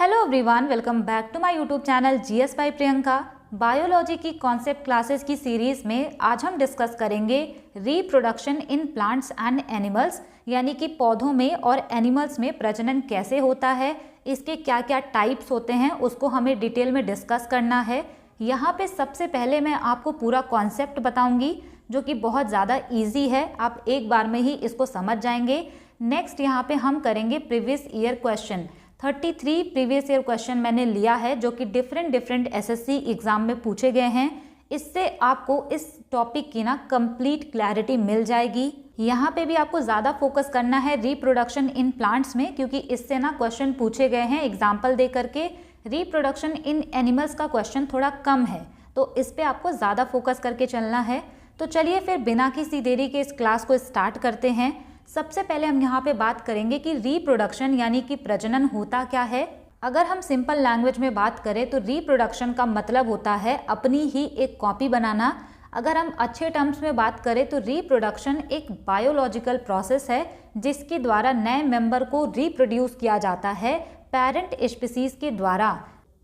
Hello everyone, welcome back to my YouTube channel GS by Priyanka. Biology की concept classes की series में आज हम डिस्कस करेंगे reproduction in plants and animals, यानी कि पौधों में और एनिमल्स में प्रजनन कैसे होता है, इसके क्या क्या टाइप्स होते हैं, उसको हमें डिटेल में डिस्कस करना है। यहाँ पे सबसे पहले मैं आपको पूरा कॉन्सेप्ट बताऊँगी जो कि बहुत ज़्यादा ईजी है, आप एक बार में ही इसको समझ जाएंगे। नेक्स्ट यहाँ पे हम करेंगे previous year question. 33 previous year question मैंने लिया है जो कि डिफरेंट एसएससी एग्जाम में पूछे गए हैं। इससे आपको इस टॉपिक की ना कंप्लीट क्लैरिटी मिल जाएगी। यहाँ पे भी आपको ज़्यादा फोकस करना है रिप्रोडक्शन इन प्लांट्स में, क्योंकि इससे ना क्वेश्चन पूछे गए हैं एग्जाम्पल दे करके। रिप्रोडक्शन इन एनिमल्स का क्वेश्चन थोड़ा कम है, तो इस पर आपको ज़्यादा फोकस करके चलना है। तो चलिए फिर बिना किसी देरी के इस क्लास को स्टार्ट करते हैं। सबसे पहले हम यहाँ पे बात करेंगे कि रिप्रोडक्शन यानी कि प्रजनन होता क्या है। अगर हम सिंपल लैंग्वेज में बात करें तो रिप्रोडक्शन का मतलब होता है अपनी ही एक कॉपी बनाना। अगर हम अच्छे टर्म्स में बात करें तो रिप्रोडक्शन एक बायोलॉजिकल प्रोसेस है जिसके द्वारा नए मेंबर को रिप्रोड्यूस किया जाता है पेरेंट स्पीसीज के द्वारा।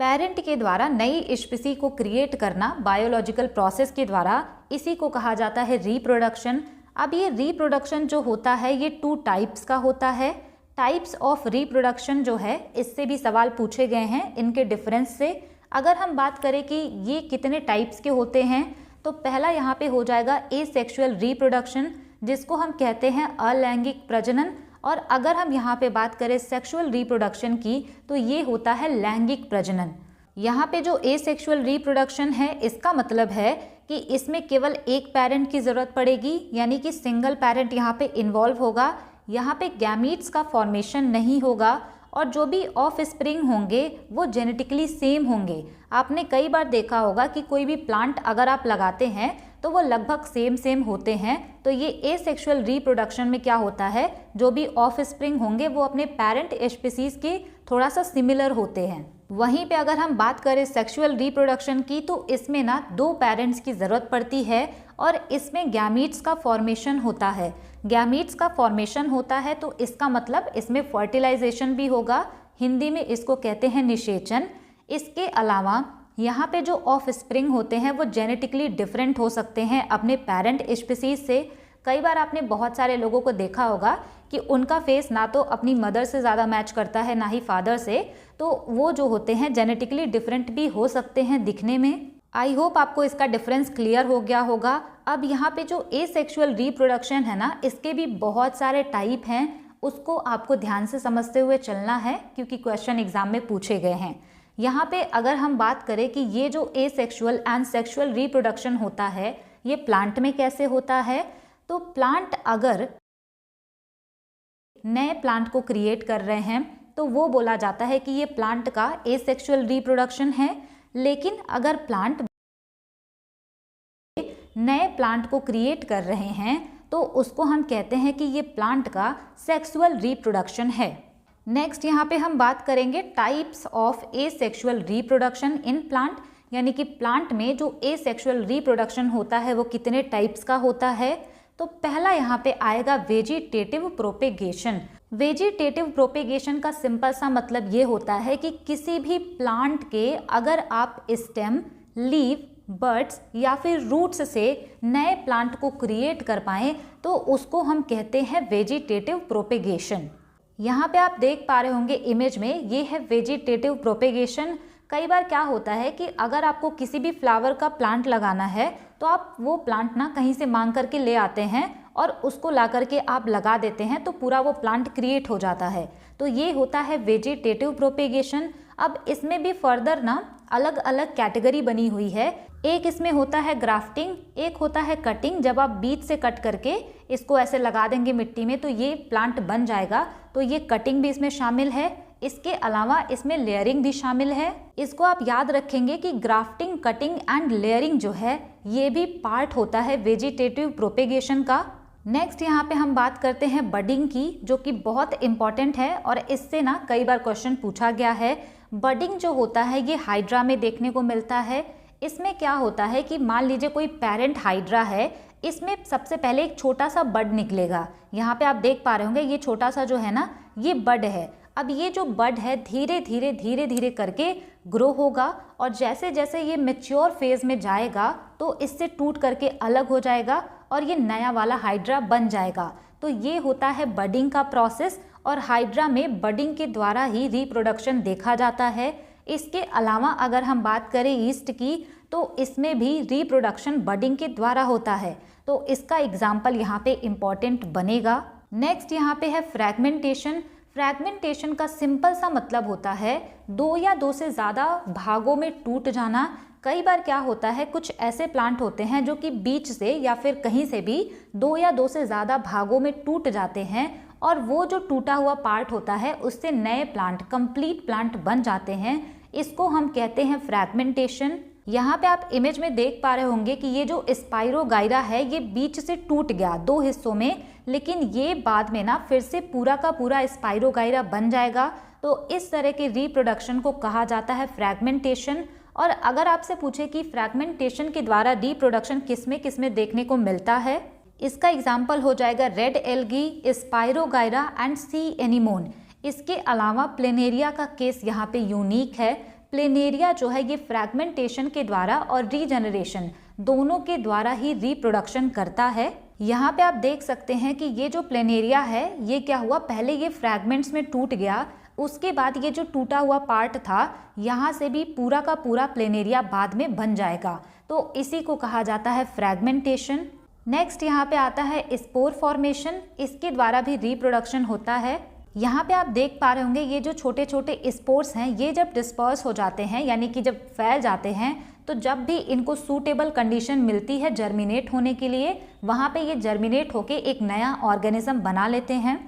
पेरेंट के द्वारा नई स्पीसी को क्रिएट करना बायोलॉजिकल प्रोसेस के द्वारा, इसी को कहा जाता है रिप्रोडक्शन। अब ये रिप्रोडक्शन जो होता है ये 2 टाइप्स का होता है। टाइप्स ऑफ रिप्रोडक्शन जो है इससे भी सवाल पूछे गए हैं इनके डिफरेंस से। अगर हम बात करें कि ये कितने टाइप्स के होते हैं तो पहला यहाँ पे हो जाएगा एसेक्सुअल रिप्रोडक्शन, जिसको हम कहते हैं अलैंगिक प्रजनन। और अगर हम यहाँ पे बात करें सेक्सुअल रिप्रोडक्शन की तो ये होता है लैंगिक प्रजनन। यहाँ पे जो एसेक्सुअल रिप्रोडक्शन है इसका मतलब है कि इसमें केवल एक पेरेंट की ज़रूरत पड़ेगी, यानी कि सिंगल पेरेंट यहाँ पे इन्वॉल्व होगा। यहाँ पे गैमीट्स का फॉर्मेशन नहीं होगा और जो भी ऑफ स्प्रिंग होंगे वो जेनेटिकली सेम होंगे। आपने कई बार देखा होगा कि कोई भी प्लांट अगर आप लगाते हैं तो वो लगभग सेम होते हैं। तो ये एसेक्सुअल रिप्रोडक्शन में क्या होता है, जो भी ऑफ स्प्रिंग होंगे वो अपने पेरेंट स्पीसीज के थोड़ा सा सिमिलर होते हैं। वहीं पे अगर हम बात करें सेक्सुअल रिप्रोडक्शन की तो इसमें ना 2 पेरेंट्स की ज़रूरत पड़ती है और इसमें गैमीट्स का फॉर्मेशन होता है। गैमीट्स का फॉर्मेशन होता है तो इसका मतलब इसमें फर्टिलाइजेशन भी होगा, हिंदी में इसको कहते हैं निषेचन। इसके अलावा यहाँ पे जो ऑफ स्प्रिंग होते हैं वो जेनेटिकली डिफरेंट हो सकते हैं अपने पेरेंट स्पीसीज से। कई बार आपने बहुत सारे लोगों को देखा होगा कि उनका फेस ना तो अपनी मदर से ज़्यादा मैच करता है ना ही फादर से, तो वो जो होते हैं जेनेटिकली डिफरेंट भी हो सकते हैं दिखने में। आई होप आपको इसका डिफरेंस क्लियर हो गया होगा। अब यहाँ पे जो एसेक्सुअल रिप्रोडक्शन है ना, इसके भी बहुत सारे टाइप हैं, उसको आपको ध्यान से समझते हुए चलना है क्योंकि क्वेश्चन एग्जाम में पूछे गए हैं। यहाँ पे अगर हम बात करें कि ये जो एसेक्सुअल एंड सेक्सुअल रिप्रोडक्शन होता है ये प्लांट में कैसे होता है, तो प्लांट अगर नए प्लांट को क्रिएट कर रहे हैं तो वो बोला जाता है कि ये प्लांट का एसेक्सुअल रिप्रोडक्शन है। लेकिन अगर प्लांट नए प्लांट को क्रिएट कर रहे हैं तो उसको हम कहते हैं कि ये प्लांट का सेक्सुअल रिप्रोडक्शन है। नेक्स्ट यहाँ पे हम बात करेंगे types of asexual reproduction in plant, यानी कि प्लांट में जो एसेक्सुअल रिप्रोडक्शन होता है वो कितने टाइप्स का होता है। तो पहला यहाँ पे आएगा वेजिटेटिव प्रोपेगेशन। वेजिटेटिव प्रोपेगेशन का सिंपल सा मतलब ये होता है कि किसी भी प्लांट के अगर आप स्टेम, लीफ, बड्स या फिर रूट्स से नए प्लांट को क्रिएट कर पाएँ तो उसको हम कहते हैं वेजिटेटिव प्रोपेगेशन। यहाँ पे आप देख पा रहे होंगे इमेज में, ये है वेजिटेटिव प्रोपेगेशन। कई बार क्या होता है कि अगर आपको किसी भी फ्लावर का प्लांट लगाना है तो आप वो प्लांट ना कहीं से मांग करके ले आते हैं और उसको ला करके आप लगा देते हैं तो पूरा वो प्लांट क्रिएट हो जाता है। तो ये होता है वेजिटेटिव प्रोपेगेशन। अब इसमें भी फर्दर ना अलग अलग कैटेगरी बनी हुई है। एक इसमें होता है ग्राफ्टिंग, एक होता है कटिंग। जब आप बीज से कट करके इसको ऐसे लगा देंगे मिट्टी में तो ये प्लांट बन जाएगा, तो ये कटिंग भी इसमें शामिल है। इसके अलावा इसमें लेयरिंग भी शामिल है। इसको आप याद रखेंगे कि ग्राफ्टिंग, कटिंग एंड लेयरिंग जो है ये भी पार्ट होता है वेजिटेटिव प्रोपेगेशन का। नेक्स्ट यहाँ पे हम बात करते हैं बडिंग की, जो कि बहुत इंपॉर्टेंट है और इससे ना कई बार क्वेश्चन पूछा गया है। बडिंग जो होता है ये हाइड्रा में देखने को मिलता है। इसमें क्या होता है कि मान लीजिए कोई पेरेंट हाइड्रा है, इसमें सबसे पहले एक छोटा सा बड निकलेगा। यहाँ पे आप देख पा रहे होंगे ये छोटा सा जो है ना ये बड है। अब ये जो बड है धीरे धीरे करके ग्रो होगा और जैसे जैसे ये मैच्योर फेज में जाएगा तो इससे टूट करके अलग हो जाएगा और ये नया वाला हाइड्रा बन जाएगा। तो ये होता है बडिंग का प्रोसेस और हाइड्रा में बडिंग के द्वारा ही रिप्रोडक्शन देखा जाता है। इसके अलावा अगर हम बात करें ईस्ट की तो इसमें भी रिप्रोडक्शन बडिंग के द्वारा होता है, तो इसका एग्जाम्पल यहाँ पे इम्पॉर्टेंट बनेगा। नेक्स्ट यहाँ पे है फ्रैगमेंटेशन। फ्रैगमेंटेशन का सिंपल सा मतलब होता है दो या दो से ज़्यादा भागों में टूट जाना। कई बार क्या होता है, कुछ ऐसे प्लांट होते हैं जो कि बीच से या फिर कहीं से भी दो या दो से ज़्यादा भागों में टूट जाते हैं और वो जो टूटा हुआ पार्ट होता है उससे नए प्लांट, कंप्लीट प्लांट बन जाते हैं। इसको हम कहते हैं फ्रैगमेंटेशन। यहाँ पे आप इमेज में देख पा रहे होंगे कि ये जो स्पाइरोगाइरा है ये बीच से टूट गया दो हिस्सों में, लेकिन ये बाद में ना फिर से पूरा का पूरा स्पाइरोगाइरा बन जाएगा। तो इस तरह के रिप्रोडक्शन को कहा जाता है फ्रैगमेंटेशन। और अगर आपसे पूछे कि फ्रैगमेंटेशन के द्वारा रिप्रोडक्शन किसमें देखने को मिलता है, इसका एग्जाम्पल हो जाएगा red algae, spirogyra and C anemone. इसके अलावा प्लेनेरिया का केस यहाँ पे यूनिक है। प्लेनेरिया जो है ये फ्रैगमेंटेशन के द्वारा और रीजनरेशन दोनों के द्वारा ही रिप्रोडक्शन करता है। यहाँ पे आप देख सकते हैं कि ये जो प्लेनेरिया है ये क्या हुआ, पहले ये फ्रैगमेंट्स में टूट गया, उसके बाद ये जो टूटा हुआ पार्ट था यहाँ से भी पूरा का पूरा प्लेनेरिया बाद में बन जाएगा। तो इसी को कहा जाता है फ्रैगमेंटेशन। नेक्स्ट यहाँ पे आता है स्पोर फॉर्मेशन। इसके द्वारा भी रिप्रोडक्शन होता है। यहाँ पे आप देख पा रहे होंगे ये जो छोटे छोटे स्पोर्स हैं ये जब डिस्पर्स हो जाते हैं यानी कि जब फैल जाते हैं तो जब भी इनको सूटेबल कंडीशन मिलती है जर्मिनेट होने के लिए, वहाँ पे ये जर्मिनेट होके एक नया ऑर्गेनिज्म बना लेते हैं।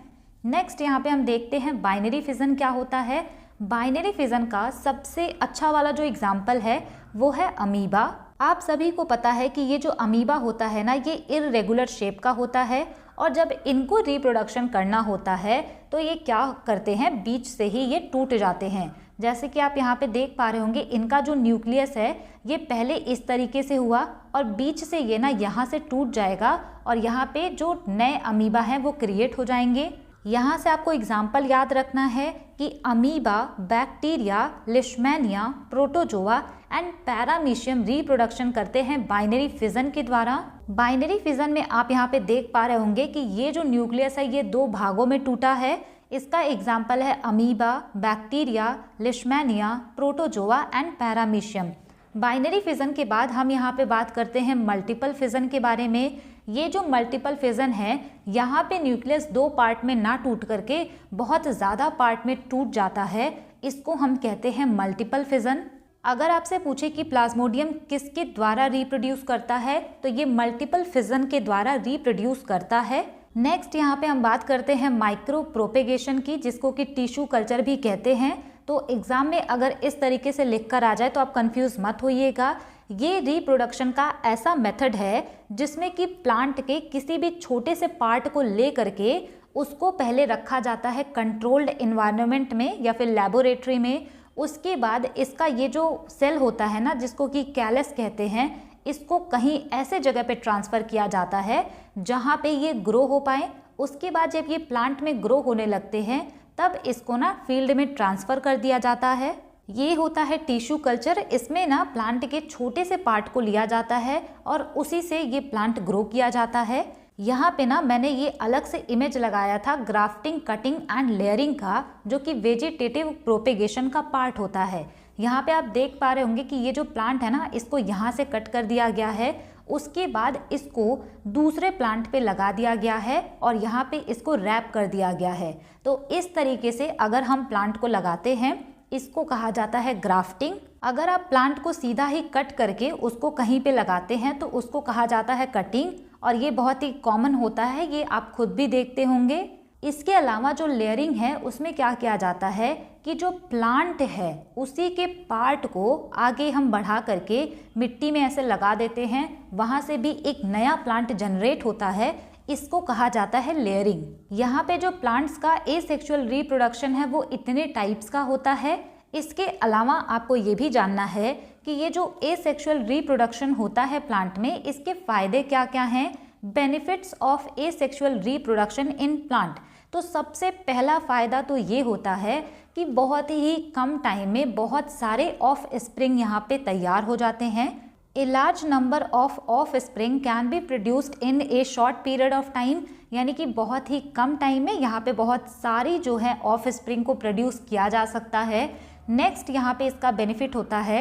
नेक्स्ट यहाँ पे हम देखते हैं बाइनरी फिजन क्या होता है। बाइनरी फिजन का सबसे अच्छा वाला जो एग्जाम्पल है वो है अमीबा। आप सभी को पता है कि ये जो अमीबा होता है ना ये इररेगुलर शेप का होता है और जब इनको रिप्रोडक्शन करना होता है तो ये क्या करते हैं, बीच से ही ये टूट जाते हैं। जैसे कि आप यहाँ पे देख पा रहे होंगे इनका जो न्यूक्लियस है ये पहले इस तरीके से हुआ और बीच से ये ना यहाँ से टूट जाएगा और यहाँ पे जो नए अमीबा हैं वो क्रिएट हो जाएंगे। यहाँ से आपको एग्जाम्पल याद रखना है कि amoeba, bacteria, leishmania, protozoa and paramecium reproduction करते हैं बाइनरी फिजन के द्वारा। बाइनरी फिजन में आप यहाँ पे देख पा रहे होंगे कि ये जो न्यूक्लियस है ये दो भागों में टूटा है। इसका एग्जाम्पल है amoeba, bacteria, leishmania, protozoa and paramecium. Binary fission के बाद हम यहाँ पे बात करते हैं मल्टीपल फिजन के बारे में। ये जो मल्टीपल फिजन है यहाँ पे न्यूक्लियस दो पार्ट में ना टूट करके बहुत ज़्यादा पार्ट में टूट जाता है, इसको हम कहते हैं मल्टीपल फिजन। अगर आपसे पूछे कि प्लाज्मोडियम किसके द्वारा रिप्रोड्यूस करता है तो ये मल्टीपल फिजन के द्वारा रिप्रोड्यूस करता है। नेक्स्ट यहाँ पे हम बात करते हैं माइक्रो प्रोपेगेशन की, जिसको कि टिश्यू कल्चर भी कहते हैं। तो एग्जाम में अगर इस तरीके से लिख कर आ जाए तो आप कंफ्यूज मत होइएगा। ये रिप्रोडक्शन का ऐसा मेथड है जिसमें कि प्लांट के किसी भी छोटे से पार्ट को ले करके उसको पहले रखा जाता है कंट्रोल्ड इन्वायरमेंट में या फिर लेबोरेटरी में। उसके बाद इसका ये जो सेल होता है ना जिसको कि कैलस कहते हैं, इसको कहीं ऐसे जगह पे ट्रांसफ़र किया जाता है जहाँ पे ये ग्रो हो पाए। उसके बाद जब ये प्लांट में ग्रो होने लगते हैं तब इसको ना फील्ड में ट्रांसफ़र कर दिया जाता है। ये होता है टिश्यू कल्चर। इसमें ना प्लांट के छोटे से पार्ट को लिया जाता है और उसी से ये प्लांट ग्रो किया जाता है। यहाँ पे ना मैंने ये अलग से इमेज लगाया था ग्राफ्टिंग, कटिंग एंड लेयरिंग का, जो कि वेजिटेटिव प्रोपेगेशन का पार्ट होता है। यहाँ पे आप देख पा रहे होंगे कि ये जो प्लांट है ना इसको यहाँ से कट कर दिया गया है, उसके बाद इसको दूसरे प्लांट पे लगा दिया गया है और यहाँ पे इसको रैप कर दिया गया है। तो इस तरीके से अगर हम प्लांट को लगाते हैं इसको कहा जाता है ग्राफ्टिंग। अगर आप प्लांट को सीधा ही कट करके उसको कहीं पे लगाते हैं तो उसको कहा जाता है कटिंग, और ये बहुत ही कॉमन होता है, ये आप खुद भी देखते होंगे। इसके अलावा जो लेयरिंग है उसमें क्या किया जाता है कि जो प्लांट है उसी के पार्ट को आगे हम बढ़ा करके मिट्टी में ऐसे लगा देते हैं, वहाँ से भी एक नया प्लांट जनरेट होता है, इसको कहा जाता है लेयरिंग। यहाँ पे जो प्लांट्स का एसेक्सुअल रिप्रोडक्शन है वो इतने टाइप्स का होता है। इसके अलावा आपको ये भी जानना है कि ये जो एसेक्सुअल रिप्रोडक्शन होता है प्लांट में, इसके फायदे क्या क्या हैं। Benefits of asexual reproduction in plant. तो सबसे पहला फ़ायदा तो ये होता है कि बहुत ही कम टाइम में बहुत सारे ऑफ स्प्रिंग यहाँ पे तैयार हो जाते हैं। A large number of spring can be produced in A short period of time, यानी कि बहुत ही कम टाइम में यहाँ पे बहुत सारी जो है ऑफ स्प्रिंग को प्रोड्यूस किया जा सकता है। नेक्स्ट यहाँ पे इसका बेनिफिट होता है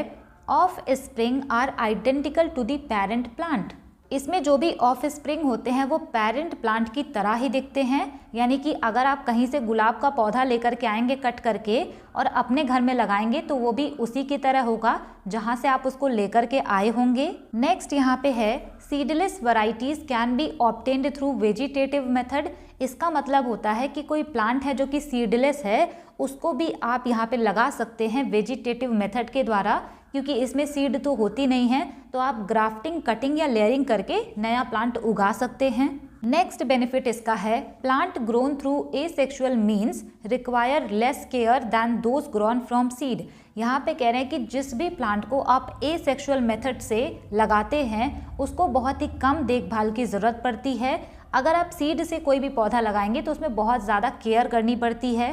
offspring are identical to the parent plant. इसमें जो भी ऑफ स्प्रिंग होते हैं वो पेरेंट प्लांट की तरह ही दिखते हैं, यानी कि अगर आप कहीं से गुलाब का पौधा लेकर के आएंगे कट करके और अपने घर में लगाएंगे तो वो भी उसी की तरह होगा जहां से आप उसको लेकर के आए होंगे। नेक्स्ट यहाँ पे है seedless varieties can be obtained through vegetative method. इसका मतलब होता है कि कोई प्लांट है जो कि सीडलेस है उसको भी आप यहाँ पे लगा सकते हैं वेजिटेटिव मेथड के द्वारा, क्योंकि इसमें सीड तो होती नहीं है, तो आप ग्राफ्टिंग, कटिंग या लेयरिंग करके नया प्लांट उगा सकते हैं। नेक्स्ट बेनिफिट इसका है plant grown through asexual means require less care then those grown from seed. यहाँ पे कह रहे हैं कि जिस भी प्लांट को आप एसेक्सुअल मेथड से लगाते हैं उसको बहुत ही कम देखभाल की ज़रूरत पड़ती है। अगर आप सीड से कोई भी पौधा लगाएंगे तो उसमें बहुत ज़्यादा केयर करनी पड़ती है।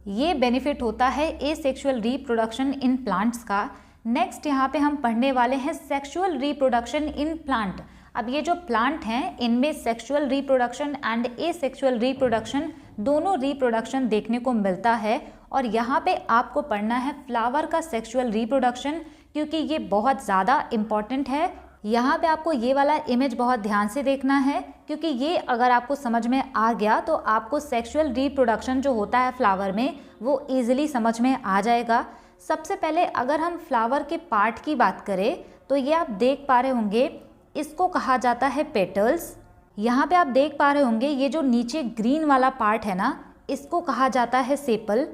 ये बेनिफिट होता है एसेक्सुअल रिप्रोडक्शन इन प्लांट्स का। नेक्स्ट यहाँ पे हम पढ़ने वाले हैं सेक्सुअल रिप्रोडक्शन इन प्लांट। अब ये जो प्लांट हैं इनमें sexual reproduction and asexual reproduction दोनों रिप्रोडक्शन देखने को मिलता है, और यहाँ पे आपको पढ़ना है फ्लावर का सेक्सुअल रिप्रोडक्शन, क्योंकि ये बहुत ज़्यादा इम्पॉर्टेंट है। यहाँ पे आपको ये वाला इमेज बहुत ध्यान से देखना है, क्योंकि ये अगर आपको समझ में आ गया तो आपको सेक्सुअल रिप्रोडक्शन जो होता है फ्लावर में वो ईजिली समझ में आ जाएगा। सबसे पहले अगर हम फ्लावर के पार्ट की बात करें तो ये आप देख पा रहे होंगे, इसको कहा जाता है पेटल्स। यहाँ पे आप देख पा रहे होंगे ये जो नीचे ग्रीन वाला पार्ट है ना, इसको कहा जाता है सेपल।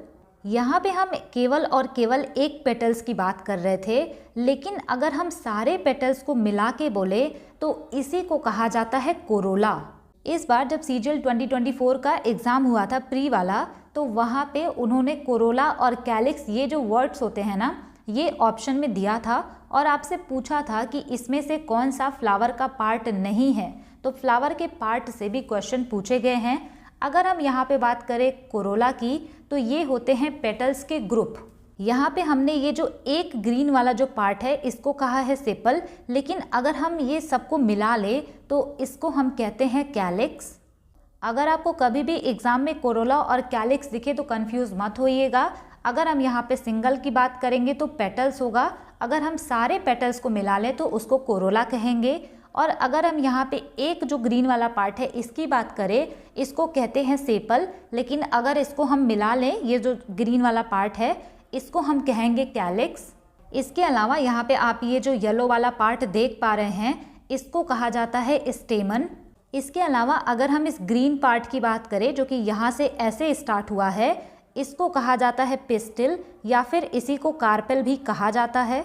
यहाँ पे हम केवल और केवल एक पेटल्स की बात कर रहे थे, लेकिन अगर हम सारे पेटल्स को मिला के बोले तो इसी को कहा जाता है कोरोला। इस बार जब सीजीएल 2024 का एग्ज़ाम हुआ था प्री वाला, तो वहाँ पे उन्होंने कोरोला और कैलिक्स ये जो वर्ड्स होते हैं ना, ये ऑप्शन में दिया था और आपसे पूछा था कि इसमें से कौन सा फ्लावर का पार्ट नहीं है। तो फ्लावर के पार्ट से भी क्वेश्चन पूछे गए हैं। अगर हम यहाँ पे बात करें कोरोला की, तो ये होते हैं पेटल्स के ग्रुप। यहाँ पे हमने ये जो एक ग्रीन वाला जो पार्ट है इसको कहा है सेपल, लेकिन अगर हम ये सबको मिला ले तो इसको हम कहते हैं कैलिक्स। अगर आपको कभी भी एग्जाम में कोरोला और कैलिक्स दिखे तो कंफ्यूज मत होइएगा। अगर हम यहाँ पे सिंगल की बात करेंगे तो पेटल्स होगा, अगर हम सारे पेटल्स को मिला लें तो उसको कोरोला कहेंगे, और अगर हम यहाँ पे एक जो ग्रीन वाला पार्ट है इसकी बात करें, इसको कहते हैं सेपल, लेकिन अगर इसको हम मिला लें, ये जो ग्रीन वाला पार्ट है इसको हम कहेंगे कैलिक्स। इसके अलावा यहाँ पे आप ये जो येलो वाला पार्ट देख पा रहे हैं इसको कहा जाता है स्टेमन। इसके अलावा अगर हम इस ग्रीन पार्ट की बात करें जो कि यहाँ से ऐसे स्टार्ट हुआ है, इसको कहा जाता है पिस्टिल, या फिर इसी को कार्पेल भी कहा जाता है।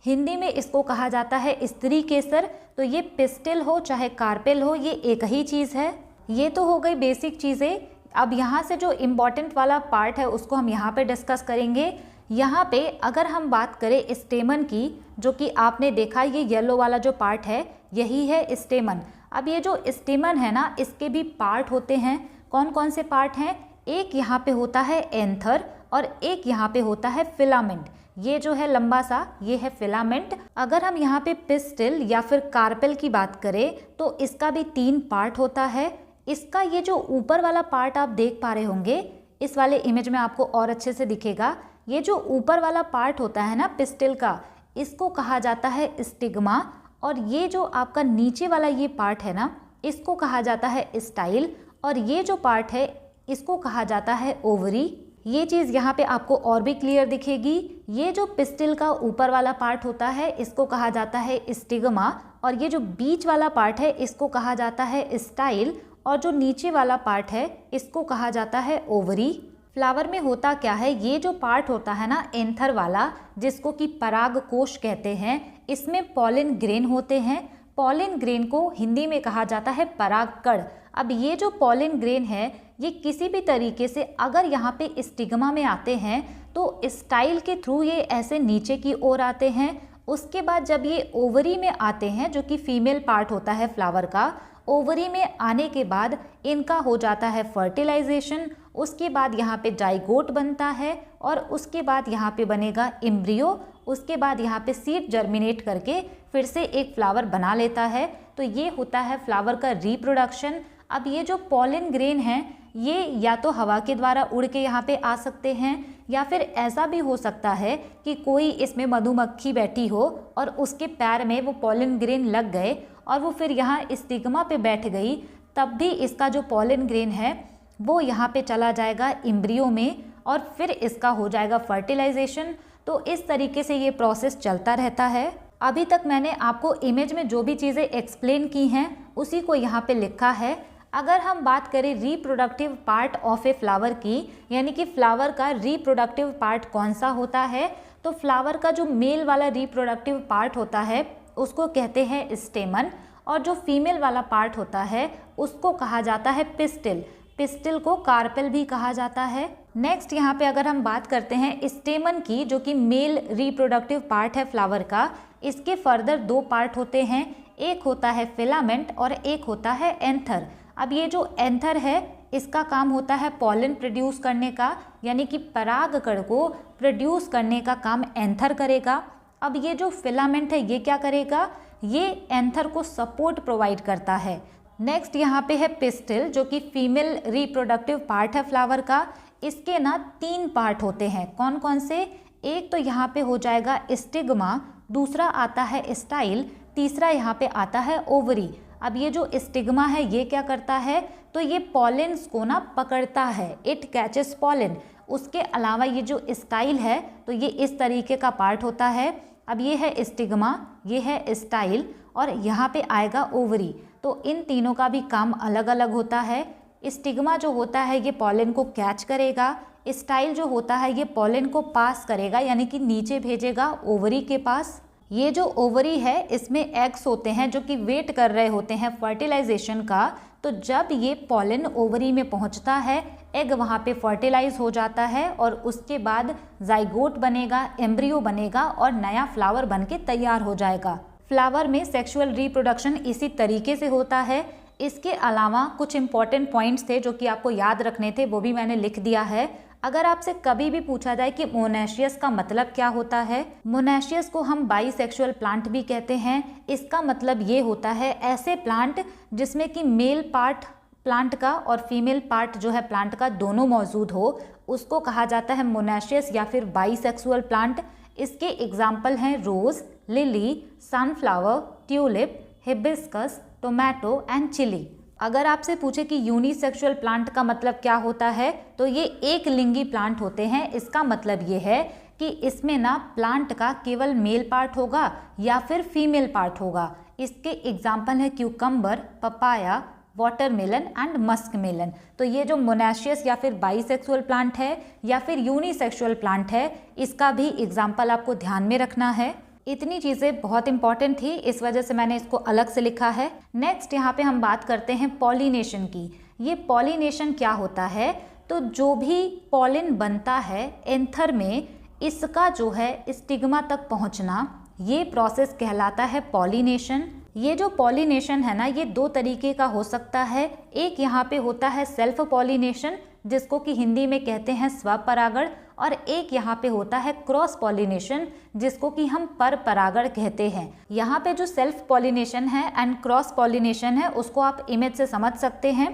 हिंदी में इसको कहा जाता है स्त्री केसर। तो ये पिस्टिल हो चाहे कार्पेल हो, ये एक ही चीज़ है। ये तो हो गई बेसिक चीज़ें। अब यहाँ से जो इम्पॉर्टेंट वाला पार्ट है उसको हम यहाँ पे डिस्कस करेंगे। यहाँ पे अगर हम बात करें स्टेमन की, जो कि आपने देखा ये येलो वाला जो पार्ट है यही है स्टेमन। अब ये जो स्टेमन है ना, इसके भी पार्ट होते हैं। कौन कौन से पार्ट हैं? एक यहाँ पे होता है एंथर और एक यहाँ पे होता है फिलामेंट। ये जो है लंबा सा, ये है फिलामेंट। अगर हम यहाँ पे पिस्टिल या फिर कार्पेल की बात करें तो इसका भी 3 पार्ट होता है। इसका ये जो ऊपर वाला पार्ट आप देख पा रहे होंगे, इस वाले इमेज में आपको और अच्छे से दिखेगा। ये जो ऊपर वाला पार्ट होता है ना पिस्टिल का, इसको कहा जाता है स्टिग्मा, और ये जो आपका नीचे वाला ये पार्ट है ना, इसको कहा जाता है स्टाइल, और ये जो पार्ट है इसको कहा जाता है ओवरी। ये चीज़ यहाँ पे आपको और भी क्लियर दिखेगी। ये जो पिस्टिल का ऊपर वाला पार्ट होता है इसको कहा जाता है स्टिग्मा, और ये जो बीच वाला पार्ट है इसको कहा जाता है स्टाइल, और जो नीचे वाला पार्ट है इसको कहा जाता है ओवरी। फ्लावर में होता क्या है, ये जो पार्ट होता है ना एंथर वाला, जिसको कि पराग कोश कहते हैं, इसमें पॉलिन ग्रेन होते हैं। पॉलिन ग्रेन को हिंदी में कहा जाता है परागकण। अब ये जो पॉलिन ग्रेन है ये किसी भी तरीके से अगर यहाँ पे स्टिग्मा में आते हैं तो स्टाइल के थ्रू ये ऐसे नीचे की ओर आते हैं। उसके बाद जब ये ओवरी में आते हैं, जो कि फीमेल पार्ट होता है फ्लावर का, ओवरी में आने के बाद इनका हो जाता है फर्टिलाइजेशन, उसके बाद यहाँ पे जाइगोट बनता है और उसके बाद यहाँ पे बनेगा एम्ब्रियो, उसके बाद यहाँ पे सीड जर्मिनेट करके फिर से एक फ्लावर बना लेता है। तो ये होता है फ्लावर का रिप्रोडक्शन। अब ये जो पॉलन ग्रेन हैं ये या तो हवा के द्वारा उड़ के यहाँ पे आ सकते हैं या फिर ऐसा भी हो सकता है कि कोई इसमें मधुमक्खी बैठी हो और उसके पैर में वो पॉलन ग्रेन लग गए और वो फिर यहाँ स्टिग्मा पे बैठ गई, तब भी इसका जो पॉलन ग्रेन है वो यहाँ पे चला जाएगा एम्ब्रियो में और फिर इसका हो जाएगा फर्टिलाइजेशन। तो इस तरीके से ये प्रोसेस चलता रहता है। अभी तक मैंने आपको इमेज में जो भी चीज़ें एक्सप्लेन की हैं उसी को यहाँ पे लिखा है। अगर हम बात करें reproductive part of a flower की, यानी कि फ्लावर का रिप्रोडक्टिव पार्ट कौन सा होता है, तो फ्लावर का जो मेल वाला रिप्रोडक्टिव पार्ट होता है उसको कहते हैं स्टेमन और जो फीमेल वाला पार्ट होता है उसको कहा जाता है पिस्टिल। पिस्टिल को कार्पेल भी कहा जाता है। नेक्स्ट यहाँ पे अगर हम बात करते हैं स्टेमन की, जो कि मेल रिप्रोडक्टिव पार्ट है फ्लावर का, इसके फर्दर दो पार्ट होते हैं, एक होता है फिलामेंट और एक होता है एंथर। अब ये जो एंथर है इसका काम होता है पॉलन प्रोड्यूस करने का, यानी कि परागकण को प्रोड्यूस करने का काम एंथर करेगा। अब ये जो फिलामेंट है ये क्या करेगा, ये एंथर को सपोर्ट प्रोवाइड करता है। नेक्स्ट यहाँ पे है पिस्टिल, जो कि फीमेल रिप्रोडक्टिव पार्ट है फ्लावर का। इसके ना 3 पार्ट होते हैं, कौन कौन से, एक तो यहाँ पे हो जाएगा स्टिग्मा, दूसरा आता है स्टाइल, तीसरा यहाँ पे आता है ओवरी। अब ये जो स्टिग्मा है ये क्या करता है, तो ये पॉलेंस को ना पकड़ता है, इट कैचेस पॉलन। उसके अलावा ये जो स्टाइल है तो ये इस तरीके का पार्ट होता है। अब ये है स्टिग्मा, ये है स्टाइल और यहाँ पे आएगा ओवरी। तो इन तीनों का भी काम अलग अलग होता है। स्टिग्मा जो होता है ये पॉलन को कैच करेगा, स्टाइल जो होता है ये पॉलन को पास करेगा, यानी कि नीचे भेजेगा ओवरी के पास। ये जो ओवरी है इसमें एग्स होते हैं जो कि वेट कर रहे होते हैं फर्टिलाइजेशन का। तो जब ये पॉलन ओवरी में पहुंचता है, एग वहाँ पे फर्टिलाइज हो जाता है और उसके बाद जाइगोट बनेगा, एम्ब्रियो बनेगा और नया फ्लावर बन के तैयार हो जाएगा। फ्लावर में सेक्सुअल रिप्रोडक्शन इसी तरीके से होता है। इसके अलावा कुछ इंपॉर्टेंट पॉइंट्स थे जो कि आपको याद रखने थे, वो भी मैंने लिख दिया है। अगर आपसे कभी भी पूछा जाए कि मोनेशियस का मतलब क्या होता है, मोनेशियस को हम बाईसेक्सुअल प्लांट भी कहते हैं। इसका मतलब ये होता है ऐसे प्लांट जिसमें कि मेल पार्ट प्लांट का और फीमेल पार्ट जो है प्लांट का दोनों मौजूद हो, उसको कहा जाता है मोनेशियस या फिर बाईसेक्सुअल प्लांट। इसके एग्जाम्पल हैं rose, lily, sunflower, tulip, hibiscus, tomato and chilli. अगर आपसे पूछे कि यूनिसेक्सुअल प्लांट का मतलब क्या होता है, तो ये एक लिंगी प्लांट होते हैं। इसका मतलब ये है कि इसमें ना प्लांट का केवल मेल पार्ट होगा या फिर फीमेल पार्ट होगा। इसके एग्जाम्पल है cucumber, papaya, watermelon and muskmelon. तो ये जो मोनेशियस या फिर बाईसेक्सुअल प्लांट है या फिर यूनिसेक्सुअल प्लांट है, इसका भी एग्जाम्पल आपको ध्यान में रखना है। इतनी चीज़ें बहुत इंपॉर्टेंट थी, इस वजह से मैंने इसको अलग से लिखा है। नेक्स्ट यहाँ पे हम बात करते हैं पॉलिनेशन की। ये पॉलिनेशन क्या होता है, तो जो भी पॉलिन बनता है एंथर में, इसका जो है स्टिग्मा तक पहुँचना, ये प्रोसेस कहलाता है पॉलिनेशन। ये जो पॉलिनेशन है ना, ये 2 तरीके का हो सकता है। एक यहाँ पे होता है सेल्फ पॉलिनेशन, जिसको कि हिंदी में कहते हैं स्वपरागण, और एक यहाँ पे होता है क्रॉस पॉलिनेशन, जिसको कि हम पर परागण कहते हैं। यहाँ पे जो सेल्फ पॉलिनेशन है एंड क्रॉस पॉलिनेशन है उसको आप इमेज से समझ सकते हैं।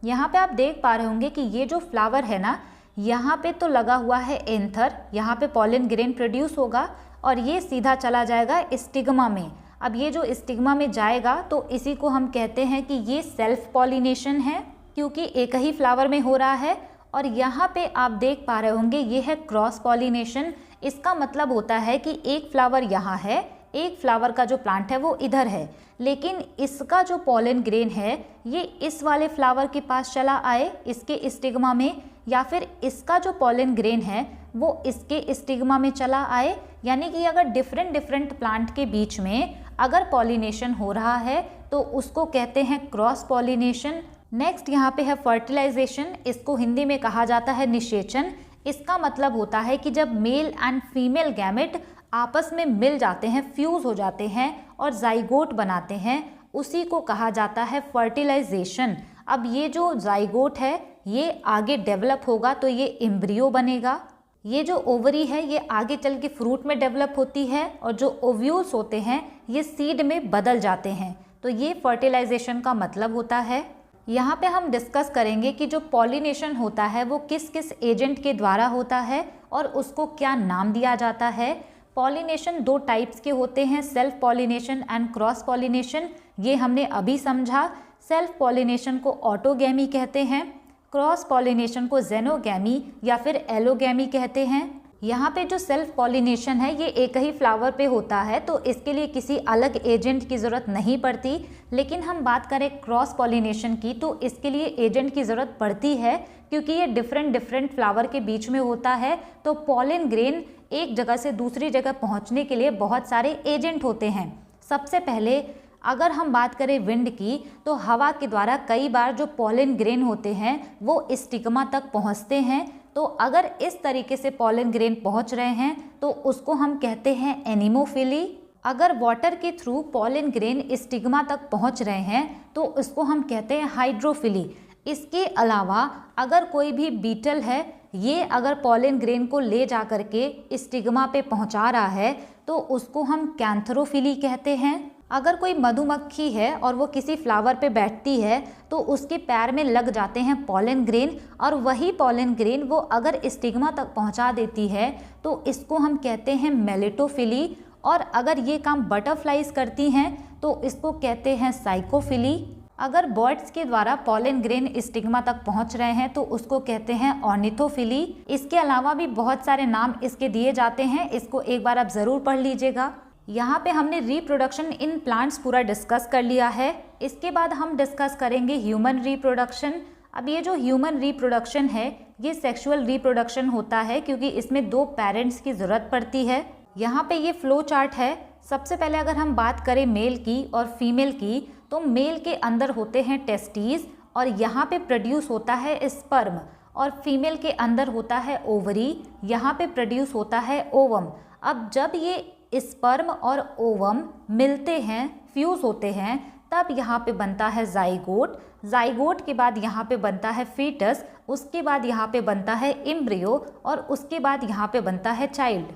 यहाँ पे आप देख पा रहे होंगे कि ये जो फ्लावर है ना, यहाँ पे तो लगा हुआ है एंथर, यहाँ पे पॉलन ग्रेन प्रोड्यूस होगा और ये सीधा चला जाएगा स्टिग्मा में। अब ये जो स्टिग्मा में जाएगा तो इसी को हम कहते हैं कि ये सेल्फ पॉलिनेशन है, क्योंकि एक ही फ्लावर में हो रहा है। और यहाँ पे आप देख पा रहे होंगे ये है क्रॉस पॉलिनेशन। इसका मतलब होता है कि एक फ्लावर यहाँ है, एक फ्लावर का जो प्लांट है वो इधर है, लेकिन इसका जो पॉलन ग्रेन है ये इस वाले फ्लावर के पास चला आए इसके स्टिग्मा में, या फिर इसका जो पॉलन ग्रेन है वो इसके स्टिग्मा में चला आए। यानी कि अगर डिफरेंट प्लांट के बीच में अगर पॉलिनेशन हो रहा है तो उसको कहते हैं क्रॉस पॉलिनेशन। नेक्स्ट यहाँ पे है फर्टिलाइजेशन। इसको हिंदी में कहा जाता है निषेचन। इसका मतलब होता है कि जब मेल एंड फीमेल गैमेट आपस में मिल जाते हैं, फ्यूज हो जाते हैं और जाइगोट बनाते हैं, उसी को कहा जाता है फर्टिलाइजेशन। अब ये जो जाइगोट है ये आगे डेवलप होगा तो ये एम्ब्रियो बनेगा। ये जो ओवरी है ये आगे चल के फ्रूट में डेवलप होती है और जो ओव्यूल्स होते हैं ये सीड में बदल जाते हैं। तो ये फर्टिलाइजेशन का मतलब होता है। यहाँ पे हम डिस्कस करेंगे कि जो पॉलिनेशन होता है वो किस किस एजेंट के द्वारा होता है और उसको क्या नाम दिया जाता है। पॉलिनेशन दो टाइप्स के होते हैं, self pollination and cross pollination. ये हमने अभी समझा। सेल्फ पॉलिनेशन को ऑटोगैमी कहते हैं, क्रॉस पॉलिनेशन को जेनोगैमी या फिर एलोगैमी कहते हैं। यहाँ पे जो सेल्फ पॉलिनेशन है ये एक ही फ्लावर पे होता है तो इसके लिए किसी अलग एजेंट की ज़रूरत नहीं पड़ती। लेकिन हम बात करें क्रॉस पॉलिनेशन की तो इसके लिए एजेंट की ज़रूरत पड़ती है, क्योंकि ये डिफरेंट फ्लावर के बीच में होता है। तो पॉलन ग्रेन एक जगह से दूसरी जगह पहुँचने के लिए बहुत सारे एजेंट होते हैं। सबसे पहले अगर हम बात करें विंड की तो हवा के द्वारा कई बार जो पॉलन ग्रेन होते हैं वो स्टिग्मा तक पहुँचते हैं। तो अगर इस तरीके से पॉलन ग्रेन पहुंच रहे हैं तो उसको हम कहते हैं एनीमोफिली। अगर वाटर के थ्रू पॉलन ग्रेन स्टिग्मा तक पहुंच रहे हैं तो उसको हम कहते हैं हाइड्रोफिली। इसके अलावा अगर कोई भी बीटल है ये अगर पॉलन ग्रेन को ले जा करके स्टिग्मा पे पहुंचा रहा है तो उसको हम कैंथरोफिली कहते हैं। अगर कोई मधुमक्खी है और वो किसी फ्लावर पे बैठती है तो उसके पैर में लग जाते हैं पॉलन ग्रेन और वही पॉलन ग्रेन वो अगर स्टिग्मा तक पहुंचा देती है तो इसको हम कहते हैं मेलिटोफिली। और अगर ये काम बटरफ्लाइज करती हैं तो इसको कहते हैं साइकोफिली। अगर बर्ड्स के द्वारा पॉलन ग्रेन स्टिग्मा तक पहुंच रहे हैं तो उसको कहते हैं ऑर्निथोफिली। इसके अलावा भी बहुत सारे नाम इसके दिए जाते हैं, इसको एक बार आप ज़रूर पढ़ लीजिएगा। यहाँ पे हमने रिप्रोडक्शन इन प्लांट्स पूरा डिस्कस कर लिया है। इसके बाद हम डिस्कस करेंगे ह्यूमन रिप्रोडक्शन। अब ये जो ह्यूमन रिप्रोडक्शन है ये सेक्सुअल रिप्रोडक्शन होता है क्योंकि इसमें दो पेरेंट्स की ज़रूरत पड़ती है। यहाँ पे ये फ्लो चार्ट है। सबसे पहले अगर हम बात करें मेल की और फीमेल की तो मेल के अंदर होते हैं टेस्टीज और यहाँ पे प्रोड्यूस होता है स्पर्म, और फीमेल के अंदर होता है ओवरी, यहाँ पे प्रोड्यूस होता है ओवम। अब जब ये स्पर्म और ओवम मिलते हैं, फ्यूज होते हैं, तब यहाँ पे बनता है जाइगोट। जाइगोट के बाद यहाँ पे बनता है फीटस, उसके बाद यहाँ पे बनता है एम्ब्रियो और उसके बाद यहाँ पे बनता है चाइल्ड।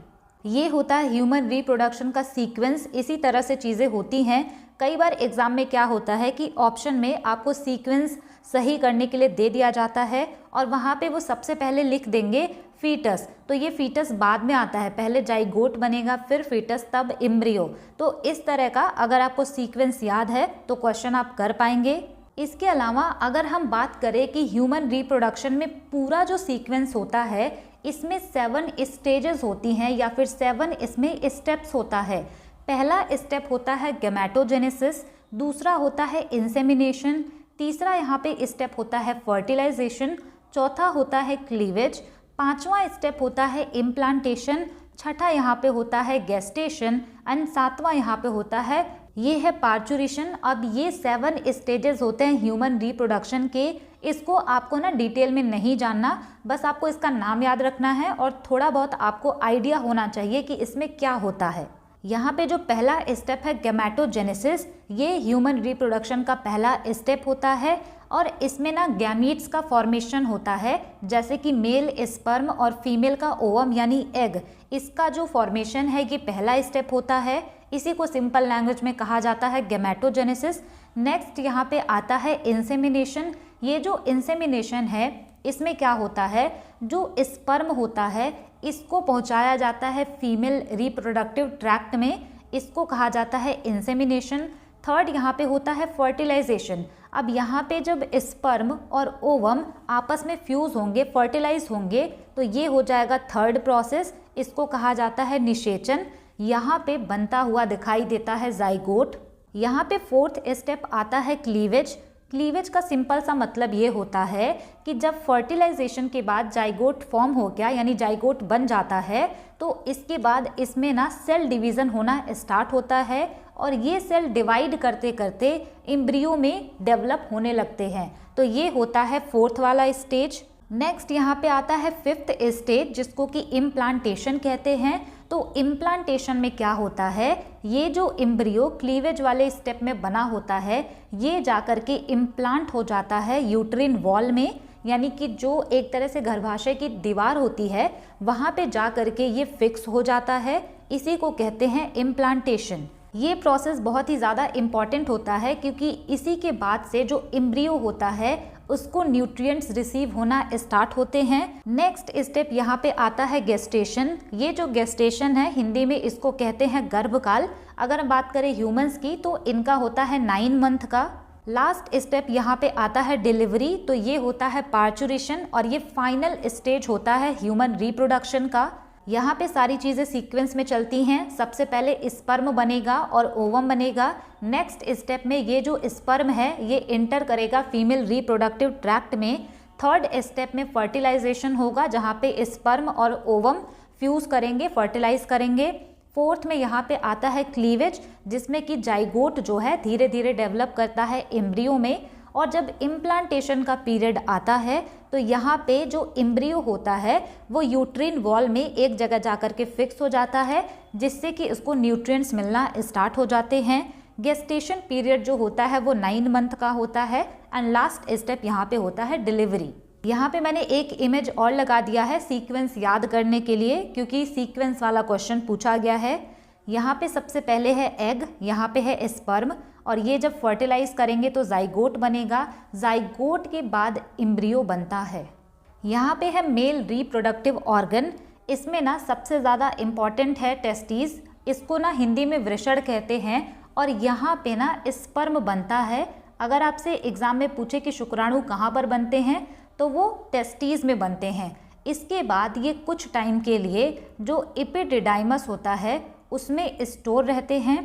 ये होता है ह्यूमन रिप्रोडक्शन का सीक्वेंस। इसी तरह से चीज़ें होती हैं। कई बार एग्जाम में क्या होता है कि ऑप्शन में आपको सीक्वेंस सही करने के लिए दे दिया जाता है और वहाँ पे वो सबसे पहले लिख देंगे फीटस, तो ये फीटस बाद में आता है, पहले जाइगोट बनेगा फिर फीटस तब एम्ब्रियो। तो इस तरह का अगर आपको सीक्वेंस याद है तो क्वेश्चन आप कर पाएंगे। इसके अलावा अगर हम बात करें कि ह्यूमन रिप्रोडक्शन में पूरा जो सीक्वेंस होता है इसमें 7 स्टेजेस होती हैं या फिर 7 इसमें स्टेप्स होता है। पहला स्टेप होता है गैमेटोजेनेसिस, दूसरा होता है इंसेमिनेशन, तीसरा यहाँ पे स्टेप होता है फर्टिलाइजेशन, चौथा होता है क्लीवेज, पांचवा स्टेप होता है इम्प्लांटेशन, छठा यहाँ पे होता है गेस्टेशन एंड सातवां यहाँ पे होता है ये है पार्चुरेशन। अब ये 7 स्टेजेस होते हैं ह्यूमन रिप्रोडक्शन के। इसको आपको ना डिटेल में नहीं जानना, बस आपको इसका नाम याद रखना है और थोड़ा बहुत आपको आइडिया होना चाहिए कि इसमें क्या होता है। यहाँ पे जो पहला स्टेप है गैमेटोजेनेसिस, ये ह्यूमन रिप्रोडक्शन का पहला स्टेप होता है और इसमें ना गैमीट्स का फॉर्मेशन होता है, जैसे कि मेल स्पर्म और फीमेल का ओवम यानी एग, इसका जो फॉर्मेशन है ये पहला स्टेप होता है। इसी को सिंपल लैंग्वेज में कहा जाता है गैमेटोजेनेसिस। नेक्स्ट यहाँ पे आता है इंसेमिनेशन। ये जो इंसेमिनेशन है इसमें क्या होता है, जो स्पर्म होता है इसको पहुँचाया जाता है फीमेल रिप्रोडक्टिव ट्रैक्ट में, इसको कहा जाता है इंसेमिनेशन। थर्ड यहाँ पे होता है फर्टिलाइजेशन। अब यहाँ पे जब स्पर्म और ओवम आपस में फ्यूज होंगे, फर्टिलाइज होंगे, तो ये हो जाएगा थर्ड प्रोसेस, इसको कहा जाता है निषेचन। यहाँ पे बनता हुआ दिखाई देता है जाइगोट। यहाँ पे फोर्थ स्टेप आता है क्लीवेज। क्लीवेज का सिंपल सा मतलब ये होता है कि जब फर्टिलाइजेशन के बाद जाइगोट फॉर्म हो गया यानी जाइगोट बन जाता है तो इसके बाद इसमें ना सेल डिवीज़न होना स्टार्ट होता है और ये सेल डिवाइड करते करते एम्ब्रियो में डेवलप होने लगते हैं। तो ये होता है फोर्थ वाला स्टेज। नेक्स्ट यहाँ पे आता है फिफ्थ स्टेज, जिसको कि इम्प्लांटेशन कहते हैं। तो इम्प्लांटेशन में क्या होता है, ये जो एम्ब्रियो क्लीवेज वाले स्टेप में बना होता है, ये जाकर के इम्प्लांट हो जाता है यूट्रिन वॉल में, यानी कि जो एक तरह से गर्भाशय की दीवार होती है वहाँ पे जा कर के ये फिक्स हो जाता है। इसी को कहते हैं इम्प्लांटेशन। ये प्रोसेस बहुत ही ज़्यादा इम्पॉर्टेंट होता है, क्योंकि इसी के बाद से जो एम्ब्रियो होता है उसको न्यूट्रिएंट्स रिसीव होना स्टार्ट होते हैं। नेक्स्ट स्टेप यहाँ पे आता है गेस्टेशन। ये जो गेस्टेशन है, हिंदी में इसको कहते हैं गर्भकाल। अगर हम बात करें ह्यूमंस की तो इनका होता है 9 मंथ का। लास्ट स्टेप यहाँ पे आता है डिलीवरी। तो ये होता है पार्चुरेशन, और ये फाइनल स्टेज होता है ह्यूमन रिप्रोडक्शन का। यहाँ पे सारी चीज़ें सीक्वेंस में चलती हैं। सबसे पहले स्पर्म बनेगा और ओवम बनेगा। नेक्स्ट स्टेप में ये जो स्पर्म है ये इंटर करेगा फीमेल रिप्रोडक्टिव ट्रैक्ट में। थर्ड स्टेप में फर्टिलाइजेशन होगा, जहाँ पे स्पर्म और ओवम फ्यूज करेंगे, फर्टिलाइज करेंगे। फोर्थ में यहाँ पे आता है क्लीवेज, जिसमें कि जाइगोट जो है धीरे धीरे डेवलप करता है एम्ब्रियो में। और जब इम्प्लांटेशन का पीरियड आता है तो यहाँ पे जो एम्ब्रियो होता है वो यूट्रिन वॉल में एक जगह जाकर के फिक्स हो जाता है, जिससे कि उसको न्यूट्रिएंट्स मिलना स्टार्ट हो जाते हैं। गेस्टेशन पीरियड जो होता है वो 9 मंथ का होता है। एंड लास्ट स्टेप यहाँ पे होता है डिलीवरी। यहाँ पे मैंने एक इमेज और लगा दिया है सीक्वेंस याद करने के लिए, क्योंकि सीक्वेंस वाला क्वेश्चन पूछा गया है। यहाँ पे सबसे पहले है एग, यहाँ पे है स्पर्म, और ये जब फर्टिलाइज करेंगे तो जाइगोट बनेगा। जाइगोट के बाद एम्ब्रियो बनता है। यहाँ पे है मेल रिप्रोडक्टिव ऑर्गन। इसमें ना सबसे ज़्यादा इम्पॉर्टेंट है टेस्टिस। इसको ना हिंदी में वृषण कहते हैं। और यहाँ पे ना स्पर्म बनता है। अगर आपसे एग्जाम में पूछे कि शुक्राणु कहाँ पर बनते हैं तो वो टेस्टिस में बनते हैं। इसके बाद ये कुछ टाइम के लिए जो एपिडिडाइमस होता है उसमें स्टोर रहते हैं।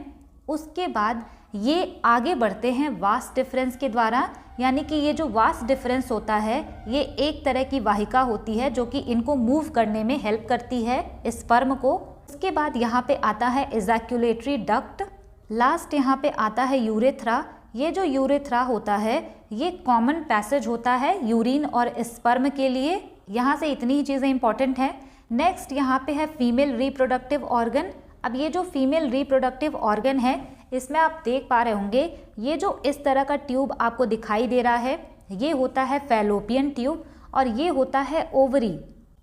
उसके बाद ये आगे बढ़ते हैं वास डिफरेंस के द्वारा, यानी कि ये जो वास डिफरेंस होता है ये एक तरह की वाहिका होती है जो कि इनको मूव करने में हेल्प करती है स्पर्म को। उसके बाद यहाँ पे आता है एजैक्युलेटरी डक्ट। लास्ट यहाँ पे आता है यूरेथ्रा। ये जो यूरेथ्रा होता है ये कॉमन पैसेज होता है यूरिन और स्पर्म के लिए। यहाँ से इतनी ही चीज़ें इंपॉर्टेंट हैं। नेक्स्ट यहाँ पे है फीमेल रिप्रोडक्टिव ऑर्गन। अब ये जो फीमेल रिप्रोडक्टिव ऑर्गन है इसमें आप देख पा रहे होंगे ये जो इस तरह का ट्यूब आपको दिखाई दे रहा है ये होता है फैलोपियन ट्यूब, और ये होता है ओवरी।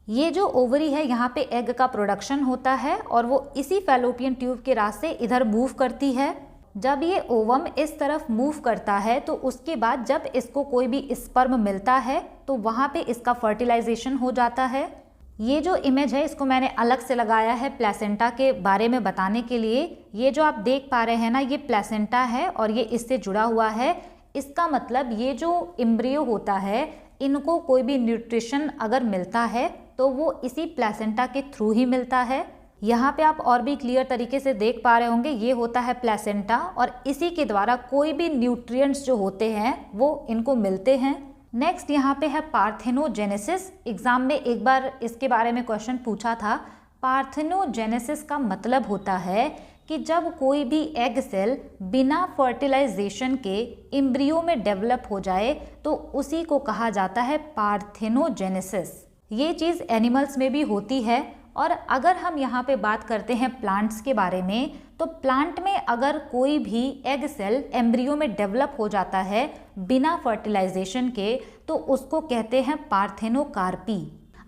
ये जो ओवरी है यहाँ पे एग का प्रोडक्शन होता है और वो इसी फैलोपियन ट्यूब के रास्ते इधर मूव करती है। जब ये ओवम इस तरफ मूव करता है तो उसके बाद जब इसको कोई भी स्पर्म मिलता है तो वहाँ पे इसका फर्टिलाइजेशन हो जाता है। ये जो इमेज है इसको मैंने अलग से लगाया है प्लेसेंटा के बारे में बताने के लिए। ये जो आप देख पा रहे हैं ना ये प्लेसेंटा है और ये इससे जुड़ा हुआ है। इसका मतलब ये जो एम्ब्रियो होता है इनको कोई भी न्यूट्रिशन अगर मिलता है तो वो इसी प्लेसेंटा के थ्रू ही मिलता है। यहाँ पे आप और भी क्लियर तरीके से देख पा रहे होंगे ये होता है प्लेसेंटा और इसी के द्वारा कोई भी न्यूट्रिएंट्स जो होते हैं वो इनको मिलते हैं। नेक्स्ट यहाँ पे है पार्थेनोजेनेसिस। एग्जाम में एक बार इसके बारे में क्वेश्चन पूछा था। पार्थेनोजेनेसिस का मतलब होता है कि जब कोई भी एग सेल बिना फर्टिलाइजेशन के एम्ब्रियो में डेवलप हो जाए तो उसी को कहा जाता है पार्थेनोजेनेसिस। ये चीज़ एनिमल्स में भी होती है। और अगर हम यहाँ पे बात करते हैं प्लांट्स के बारे में तो प्लांट में अगर कोई भी एग सेल एम्ब्रियो में डेवलप हो जाता है बिना फर्टिलाइजेशन के तो उसको कहते हैं पार्थेनोकार्पी।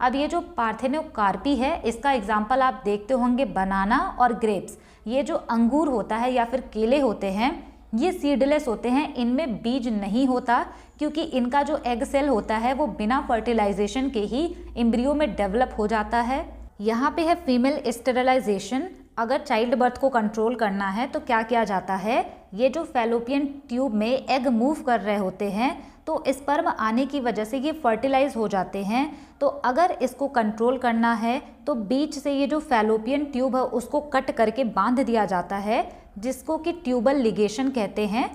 अब ये जो पार्थेनोकार्पी है इसका एग्जाम्पल आप देखते होंगे बनाना और ग्रेप्स। ये जो अंगूर होता है या फिर केले होते हैं ये सीडलेस होते हैं, इनमें बीज नहीं होता क्योंकि इनका जो एग सेल होता है वो बिना फर्टिलाइजेशन के ही एम्ब्रियो में डेवलप हो जाता है। यहाँ पे है फीमेल स्टेरिलाइजेशन। अगर चाइल्ड बर्थ को कंट्रोल करना है तो क्या किया जाता है, ये जो फैलोपियन ट्यूब में एग मूव कर रहे होते हैं तो स्पर्म आने की वजह से ये फर्टिलाइज हो जाते हैं। तो अगर इसको कंट्रोल करना है तो बीच से ये जो फैलोपियन ट्यूब है उसको कट करके बांध दिया जाता है जिसको कि ट्यूबल लिगेशन कहते हैं।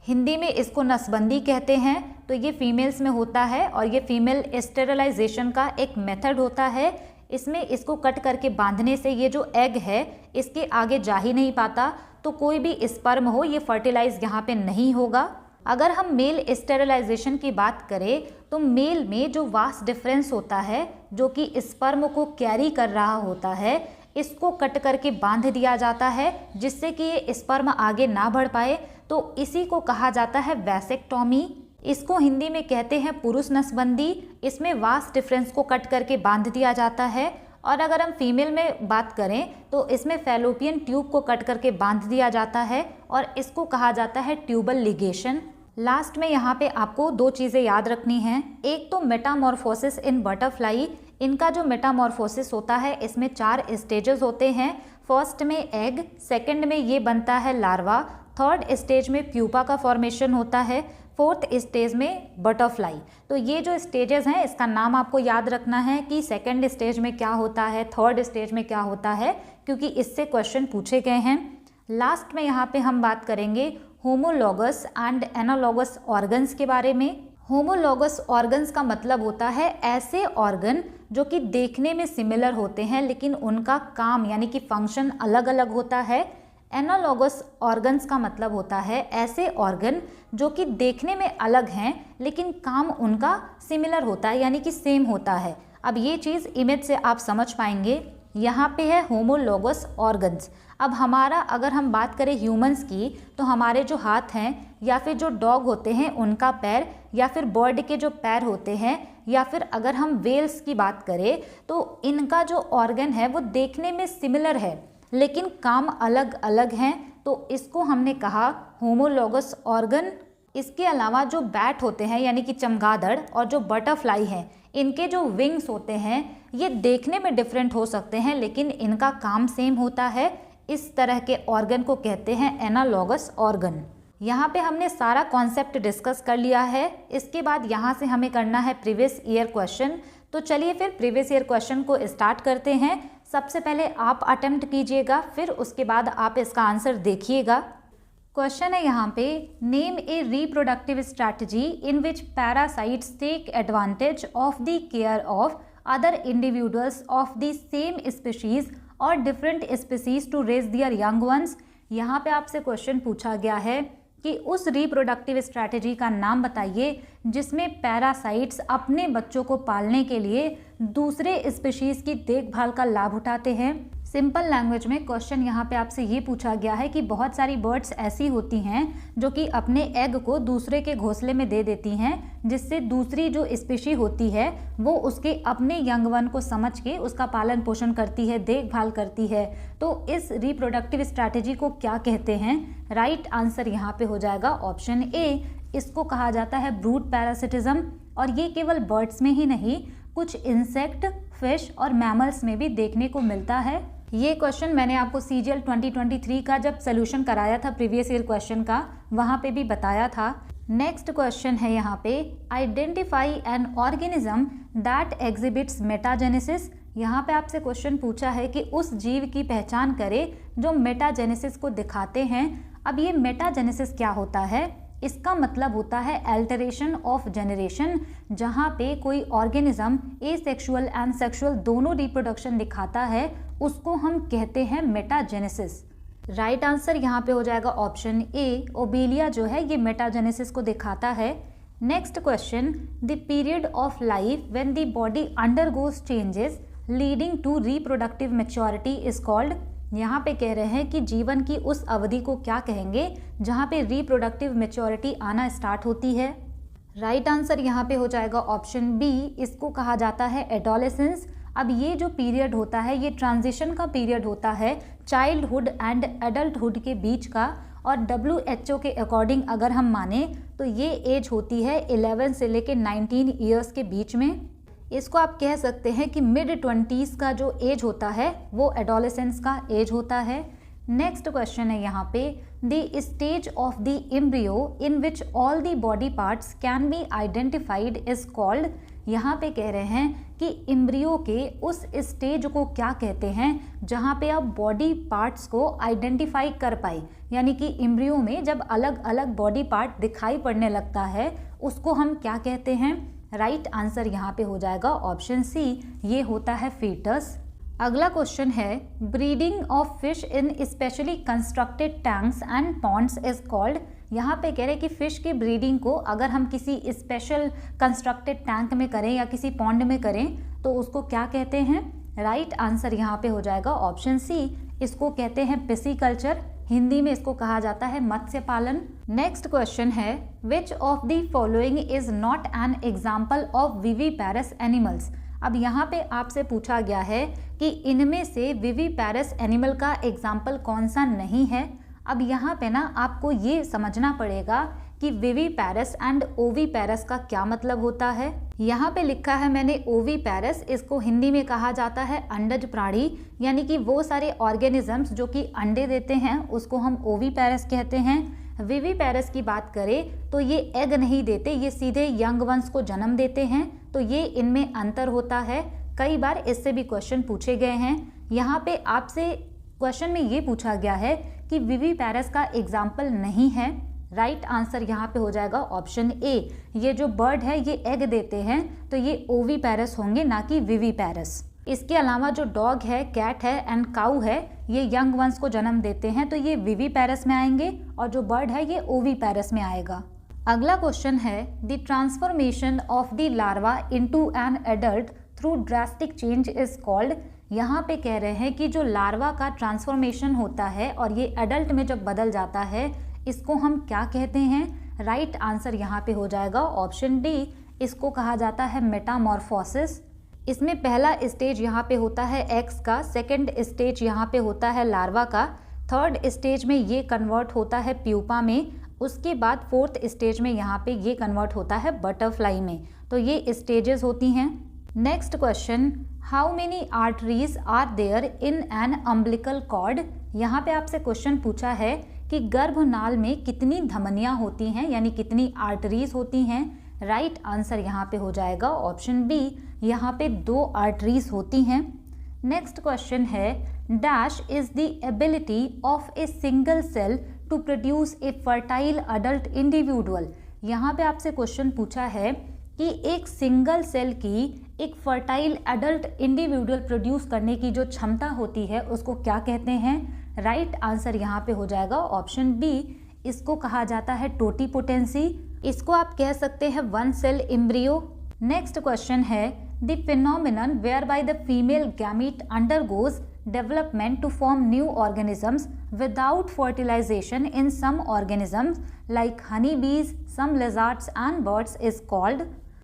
हिंदी में इसको नसबंदी कहते हैं। तो ये फीमेल्स में होता है और ये फीमेल स्टेरिलाइजेशन का एक मेथड होता है। इसमें इसको कट करके बांधने से ये जो एग है इसके आगे जा ही नहीं पाता तो कोई भी स्पर्म हो ये फर्टिलाइज यहाँ पे नहीं होगा। अगर हम मेल स्टेरिलाइजेशन की बात करें तो मेल में जो वास्ट डिफरेंस होता है, जो कि स्पर्म को कैरी कर रहा होता है, इसको कट करके बांध दिया जाता है जिससे कि ये स्पर्म आगे ना बढ़ पाए, तो इसी को कहा जाता है वैसेक्टॉमी। इसको हिंदी में कहते हैं पुरुष नसबंदी। इसमें वास्ट डिफरेंस को कट करके बांध दिया जाता है। और अगर हम फीमेल में बात करें तो इसमें फैलोपियन ट्यूब को कट करके बांध दिया जाता है और इसको कहा जाता है ट्यूबल लिगेशन। लास्ट में यहाँ पे आपको दो चीज़ें याद रखनी हैं। एक तो मेटामॉर्फोसिस इन बटरफ्लाई। इनका जो मेटामॉर्फोसिस होता है इसमें 4 स्टेजेस होते हैं। फर्स्ट में एग, सेकंड में ये बनता है लार्वा, थर्ड स्टेज में प्यूपा का फॉर्मेशन होता है, फोर्थ स्टेज में बटरफ्लाई। तो ये जो स्टेजेस हैं इसका नाम आपको याद रखना है कि सेकंड स्टेज में क्या होता है, थर्ड स्टेज में क्या होता है, क्योंकि इससे क्वेश्चन पूछे गए हैं। लास्ट में यहाँ पे हम बात करेंगे होमोलॉगस एंड एनालॉगस ऑर्गन्स के बारे में। होमोलॉगस ऑर्गन्स का मतलब होता है ऐसे ऑर्गन जो कि देखने में सिमिलर होते हैं लेकिन उनका काम यानी कि फंक्शन अलग अलग होता है। एनालॉगस ऑर्गन्स का मतलब होता है ऐसे ऑर्गन जो कि देखने में अलग हैं लेकिन काम उनका सिमिलर होता है यानी कि सेम होता है। अब ये चीज़ इमेज से आप समझ पाएंगे। यहाँ पे है होमोलॉगस ऑर्गन्स। अब हमारा अगर हम बात करें ह्यूमंस की तो हमारे जो हाथ हैं या फिर जो डॉग होते हैं उनका पैर, या फिर बर्ड के जो पैर होते हैं, या फिर अगर हम वेल्स की बात करें तो इनका जो ऑर्गन है वो देखने में सिमिलर है लेकिन काम अलग अलग हैं, तो इसको हमने कहा होमोलॉगस ऑर्गन। इसके अलावा जो बैट होते हैं यानी कि चमगादड़ और जो बटरफ्लाई हैं, इनके जो विंग्स होते हैं ये देखने में डिफरेंट हो सकते हैं लेकिन इनका काम सेम होता है। इस तरह के ऑर्गन को कहते हैं एनालॉगस ऑर्गन। यहाँ पे हमने सारा कॉन्सेप्ट डिस्कस कर लिया है। इसके बाद यहाँ से हमें करना है प्रीवियस ईयर क्वेश्चन। तो चलिए फिर प्रीवियस ईयर क्वेश्चन को स्टार्ट करते हैं। सबसे पहले आप अटेम्प्ट कीजिएगा, फिर उसके बाद आप इसका आंसर देखिएगा। क्वेश्चन है यहाँ पे, name a reproductive strategy in which parasites take advantage of the care of other individuals of the same species और different species to raise their young ones. यहाँ पे आपसे क्वेश्चन पूछा गया है कि उस रिप्रोडक्टिव स्ट्रैटेजी का नाम बताइए जिसमें पैरासाइट्स अपने बच्चों को पालने के लिए दूसरे स्पीशीज की देखभाल का लाभ उठाते हैं। सिंपल लैंग्वेज में क्वेश्चन यहाँ पे आपसे ये पूछा गया है कि बहुत सारी बर्ड्स ऐसी होती हैं जो कि अपने एग को दूसरे के घोंसले में दे देती हैं, जिससे दूसरी जो स्पीशी होती है वो उसके अपने यंग वन को समझ के उसका पालन पोषण करती है, देखभाल करती है। तो इस रिप्रोडक्टिव स्ट्रैटेजी को क्या कहते हैं? राइट आंसर यहाँ पे हो जाएगा ऑप्शन ए। इसको कहा जाता है ब्रूड पैरासिटिज्म, और ये केवल बर्ड्स में ही नहीं, कुछ इंसेक्ट, फिश और मैमल्स में भी देखने को मिलता है। ये क्वेश्चन मैंने आपको CGL 2023 का जब सोल्यूशन कराया था प्रीवियस ईयर क्वेश्चन का, वहाँ पे भी बताया था। नेक्स्ट क्वेश्चन है यहाँ पे, identify an organism that exhibits metagenesis. यहाँ पे आपसे क्वेश्चन पूछा है कि उस जीव की पहचान करें जो मेटाजेनेसिस को दिखाते हैं। अब ये मेटाजेनेसिस क्या होता है? इसका मतलब होता है अल्टरेशन ऑफ जनरेशन, जहाँ पे कोई ऑर्गेनिज्म एसेक्सुअल एंड सेक्सुअल दोनों रिप्रोडक्शन दिखाता है, उसको हम कहते हैं मेटाजेनेसिस। राइट आंसर यहाँ पे हो जाएगा ऑप्शन ए। ओबेलिया जो है ये मेटाजेनेसिस को दिखाता है। Next question, the period of life when the body undergoes changes leading to reproductive maturity is called. यहाँ पे कह रहे हैं कि जीवन की उस अवधि को क्या कहेंगे जहाँ पे रिप्रोडक्टिव मैच्योरिटी आना स्टार्ट होती है। राइट आंसर यहाँ पे हो जाएगा ऑप्शन बी। इसको कहा जाता है एडोलेसेंस। अब ये जो पीरियड होता है ये ट्रांजिशन का पीरियड होता है चाइल्डहुड एंड एडल्टहुड के बीच का, और WHO के अकॉर्डिंग अगर हम माने तो ये एज होती है 11 से लेके 19 ईयर्स के बीच में। इसको आप कह सकते हैं कि मिड 20s का जो एज होता है वो एडोलेसेंस का एज होता है। नेक्स्ट क्वेश्चन है यहाँ पे, the stage of the embryo in which all the body parts can be identified is called. यहाँ पे कह रहे हैं कि एम्ब्रियो के उस स्टेज को क्या कहते हैं जहाँ पे आप बॉडी पार्ट्स को आइडेंटिफाई कर पाए, यानी कि एम्ब्रियो में जब अलग अलग बॉडी पार्ट दिखाई पड़ने लगता है उसको हम क्या कहते हैं। राइट आंसर यहाँ पे हो जाएगा ऑप्शन सी, ये होता है फीटस। अगला क्वेश्चन है, breeding of fish in specially constructed tanks and ponds is called. यहाँ पे कह रहे हैं कि फिश की ब्रीडिंग को अगर हम किसी स्पेशल कंस्ट्रक्टेड टैंक में करें या किसी पॉन्ड में करें तो उसको क्या कहते हैं? राइट आंसर यहाँ पे हो जाएगा ऑप्शन सी, इसको कहते हैं पिसीकल्चर। हिंदी में इसको कहा जाता है मत्स्य पालन। नेक्स्ट क्वेश्चन है, which of the following is not an example of viviparous animals. अब यहाँ पे आपसे पूछा गया है कि इनमें से विविपैरस एनिमल का एग्जाम्पल कौन सा नहीं है। अब यहाँ पे ना आपको ये समझना पड़ेगा कि विविपैरस एंड ओविपैरस का क्या मतलब होता है। यहाँ पे लिखा है मैंने ओविपैरस, इसको हिंदी में कहा जाता है अंडज प्राणी, यानी कि वो सारे ऑर्गेनिजम्स जो कि अंडे देते हैं उसको हम ओविपैरस कहते हैं। विविपैरस की बात करें तो ये एग नहीं देते, ये सीधे यंग वंस को जन्म देते हैं, तो ये इनमें अंतर होता है। कई बार इससे भी क्वेश्चन पूछे गए हैं। यहाँ पे आपसे क्वेश्चन में ये पूछा गया है कि विविपैरस का एग्जाम्पल नहीं है। राइट आंसर यहाँ पे हो जाएगा ऑप्शन ए, ये जो बर्ड है ये एग देते हैं तो ये ओविपैरस होंगे, ना कि विविपैरस। इसके अलावा जो डॉग है, कैट है एंड काऊ है, ये यंग वंस को जन्म देते हैं तो ये विविपैरस में आएंगे, और जो बर्ड है ये ओविपैरस में आएगा। अगला क्वेश्चन है, the transformation of the larva into an adult through drastic change is called. यहाँ पे कह रहे हैं कि जो लार्वा का ट्रांसफॉर्मेशन होता है और ये एडल्ट में जब बदल जाता है, इसको हम क्या कहते हैं? राइट आंसर यहाँ पे हो जाएगा ऑप्शन डी, इसको कहा जाता है मेटामॉर्फोसिस। इसमें पहला स्टेज यहाँ पे होता है एग्स का, सेकंड स्टेज यहाँ पे होता है लार्वा का, थर्ड स्टेज में ये कन्वर्ट होता है प्यूपा में, उसके बाद फोर्थ स्टेज में यहाँ पे ये कन्वर्ट होता है बटरफ्लाई में। तो ये स्टेजेस होती हैं। Next question, how many arteries are there in an umbilical cord. यहाँ पे आपसे क्वेश्चन पूछा है कि गर्भनाल में कितनी धमनियाँ होती हैं, यानी कितनी आर्टरीज होती हैं। राइट आंसर यहाँ पे हो जाएगा ऑप्शन बी, यहाँ पे 2 आर्टरीज होती हैं। नेक्स्ट क्वेश्चन है, dash is the ability of a single cell to produce a fertile adult individual. यहाँ पे आपसे क्वेश्चन पूछा है कि एक सिंगल सेल की एक फर्टाइल एडल्ट इंडिविजुअल प्रोड्यूस करने की जो क्षमता होती है उसको क्या कहते हैं। राइट आंसर यहाँ पे हो जाएगा ऑप्शन बी, इसको कहा जाता है टोटीपोटेंसी। इसको आप कह सकते हैं one cell embryo. Next question है, the phenomenon whereby the female gamete undergoes development to form new organisms without fertilisation in some organisms like honey bees, some lizards and birds is called.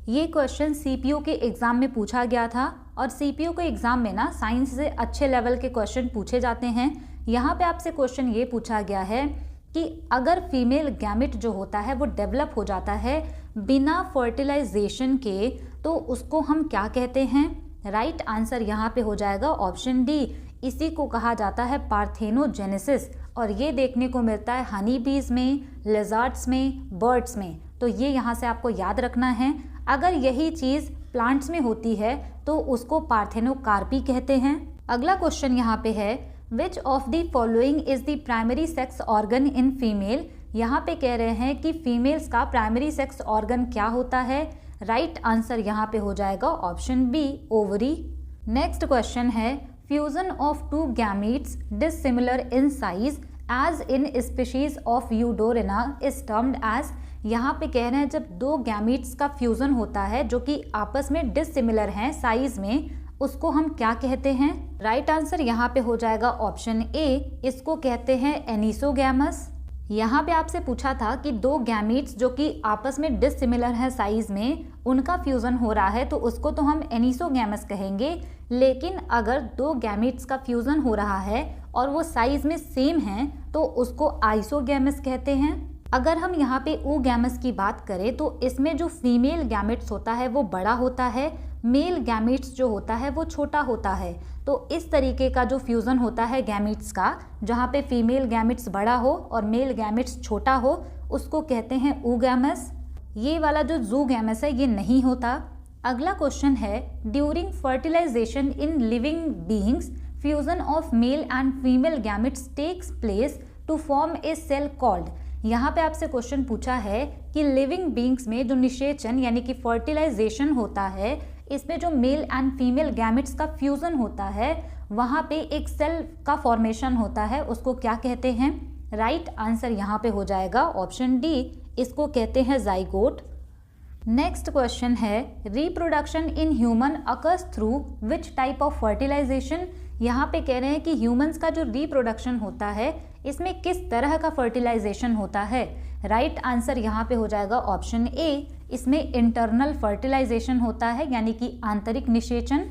ये क्वेश्चन CPU के exam में पूछा गया था, और CPU के एग्जाम में ना साइंस से अच्छे लेवल के क्वेश्चन पूछे जाते हैं। यहाँ पे आपसे क्वेश्चन ये पूछा गया है कि अगर फीमेल गैमिट जो होता है वो डेवलप हो जाता है बिना फर्टिलाइजेशन के, तो उसको हम क्या कहते हैं। राइट आंसर यहाँ पे हो जाएगा ऑप्शन डी, इसी को कहा जाता है पार्थेनोजेनेसिस, और ये देखने को मिलता है हनी बीज में, लिजर्ड्स में, बर्ड्स में। तो ये यहाँ से आपको याद रखना है। अगर यही चीज़ प्लांट्स में होती है तो उसको पार्थेनोकार्पी कहते हैं। अगला क्वेश्चन यहाँ पे है, which of the following is the primary sex organ in female. यहाँ पे कह रहे हैं कि फीमेल्स का प्राइमरी सेक्स ऑर्गन क्या होता है। राइट आंसर यहाँ पे हो जाएगा option B, ovary. Next question है, fusion of 2 gametes dissimilar in size as in species of eudorina is termed as. यहाँ पे कह रहे हैं जब 2 गैमीट्स का फ्यूजन होता है जो कि आपस में डिसिमिलर हैं साइज में, उसको हम क्या कहते हैं। राइट आंसर यहाँ पे हो जाएगा ऑप्शन ए, इसको कहते हैं एनिसोगैमस। यहाँ पे आपसे पूछा था कि 2 गैमीट्स जो कि आपस में डिसिमिलर है साइज में, उनका फ्यूजन हो रहा है तो उसको तो हम एनिसोगैमस कहेंगे। लेकिन अगर 2 गैमीट्स का फ्यूजन हो रहा है और वो साइज में सेम हैं तो उसको आइसोगैमस कहते हैं। अगर हम यहाँ पे ओगैमस की बात करें तो इसमें जो फीमेल गैमेट्स होता है वो बड़ा होता है, मेल गैमेट्स जो होता है वो छोटा होता है। तो इस तरीके का जो फ्यूज़न होता है गैमेट्स का, जहाँ पे फीमेल गैमेट्स बड़ा हो और मेल गैमेट्स छोटा हो, उसको कहते हैं ओगैमस। ये वाला जो ज़ूगैमस है ये नहीं होता। अगला क्वेश्चन है, during fertilisation in living beings fusion of male and female gametes takes place to form a cell called. यहाँ पे आपसे क्वेश्चन पूछा है कि लिविंग बीइंग्स में जो निषेचन यानी कि फर्टिलाइजेशन होता है, इसमें जो मेल एंड फीमेल गैमेट्स का फ्यूजन होता है, वहाँ पे एक सेल का फॉर्मेशन होता है, उसको क्या कहते हैं। राइट आंसर यहाँ पे हो जाएगा ऑप्शन डी, इसको कहते हैं जाइगोट। नेक्स्ट क्वेश्चन है reproduction in human occurs through which type of fertilisation. यहाँ पे कह रहे हैं कि ह्यूमंस का जो रिप्रोडक्शन होता है इसमें किस तरह का फर्टिलाइजेशन होता है। राइट आंसर यहाँ पे हो जाएगा ऑप्शन ए, इसमें इंटरनल फर्टिलाइजेशन होता है यानी कि आंतरिक निषेचन।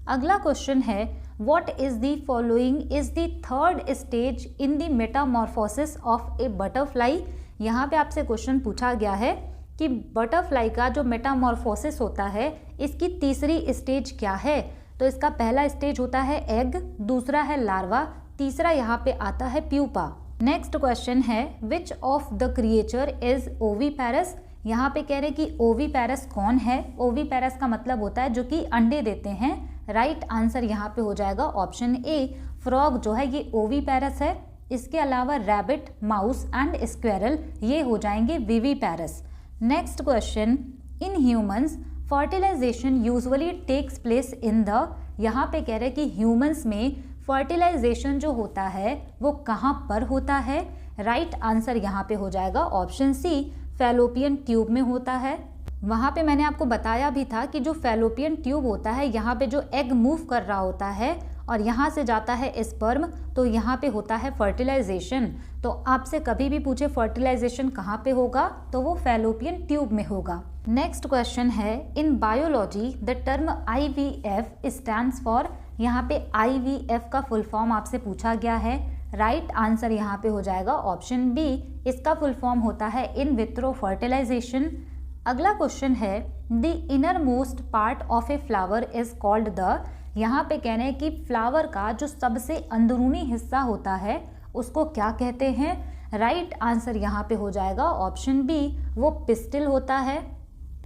अगला क्वेश्चन है what is the following is the third stage in the Metamorphosis of A butterfly. यहाँ पे आपसे क्वेश्चन पूछा गया है कि बटरफ्लाई का जो मेटामॉर्फोसिस होता है इसकी तीसरी स्टेज क्या है। तो इसका पहला स्टेज होता है एग, दूसरा है लार्वा, तीसरा यहाँ पे आता है प्यूपा। नेक्स्ट क्वेश्चन है which of the creature is ओवीपैरस। यहाँ पे कह रहे हैं कि ओवीपैरस कौन है। ओवीपैरस का मतलब होता है जो कि अंडे देते हैं। राइट आंसर यहाँ पे हो जाएगा ऑप्शन ए, फ्रॉग जो है ये ओवीपैरस है। इसके अलावा रैबिट, माउस एंड स्क्वेरल ये हो जाएंगे viviparous. Next question in humans fertilisation usually takes place in the. यहाँ पे कह रहे हैं कि ह्यूमंस में फर्टिलाइजेशन जो होता है वो कहाँ पर होता है। राइट आंसर यहाँ पे हो जाएगा ऑप्शन सी, फैलोपियन ट्यूब में होता है। वहाँ पे मैंने आपको बताया भी था कि जो फैलोपियन ट्यूब होता है यहाँ पे जो एग मूव कर रहा होता है और यहाँ से जाता है स्पर्म, तो यहाँ पे होता है फर्टिलाइजेशन। तो आपसे कभी भी पूछे फर्टिलाइजेशन कहाँ पे होगा तो वो फैलोपियन ट्यूब में होगा। नेक्स्ट क्वेश्चन है in biology the term IVF stands for. यहाँ पे IVF का फुल फॉर्म आपसे पूछा गया है। राइट आंसर यहाँ पे हो जाएगा ऑप्शन बी, इसका फुल फॉर्म होता है इन विट्रो फर्टिलाइजेशन। अगला क्वेश्चन है the inner most part of a flower is called the. यहाँ पे कहना है कि फ्लावर का जो सबसे अंदरूनी हिस्सा होता है उसको क्या कहते हैं। राइट आंसर यहाँ पे हो जाएगा ऑप्शन बी, वो पिस्टिल होता है।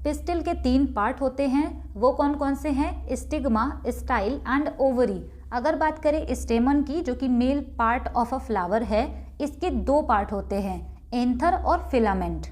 पिस्टिल के 3 पार्ट होते हैं, वो कौन कौन से हैं, स्टिग्मा, स्टाइल एंड ओवरी। अगर बात करें स्टेमन की जो कि male part of a flower है, इसके 2 पार्ट होते हैं, एंथर और filament.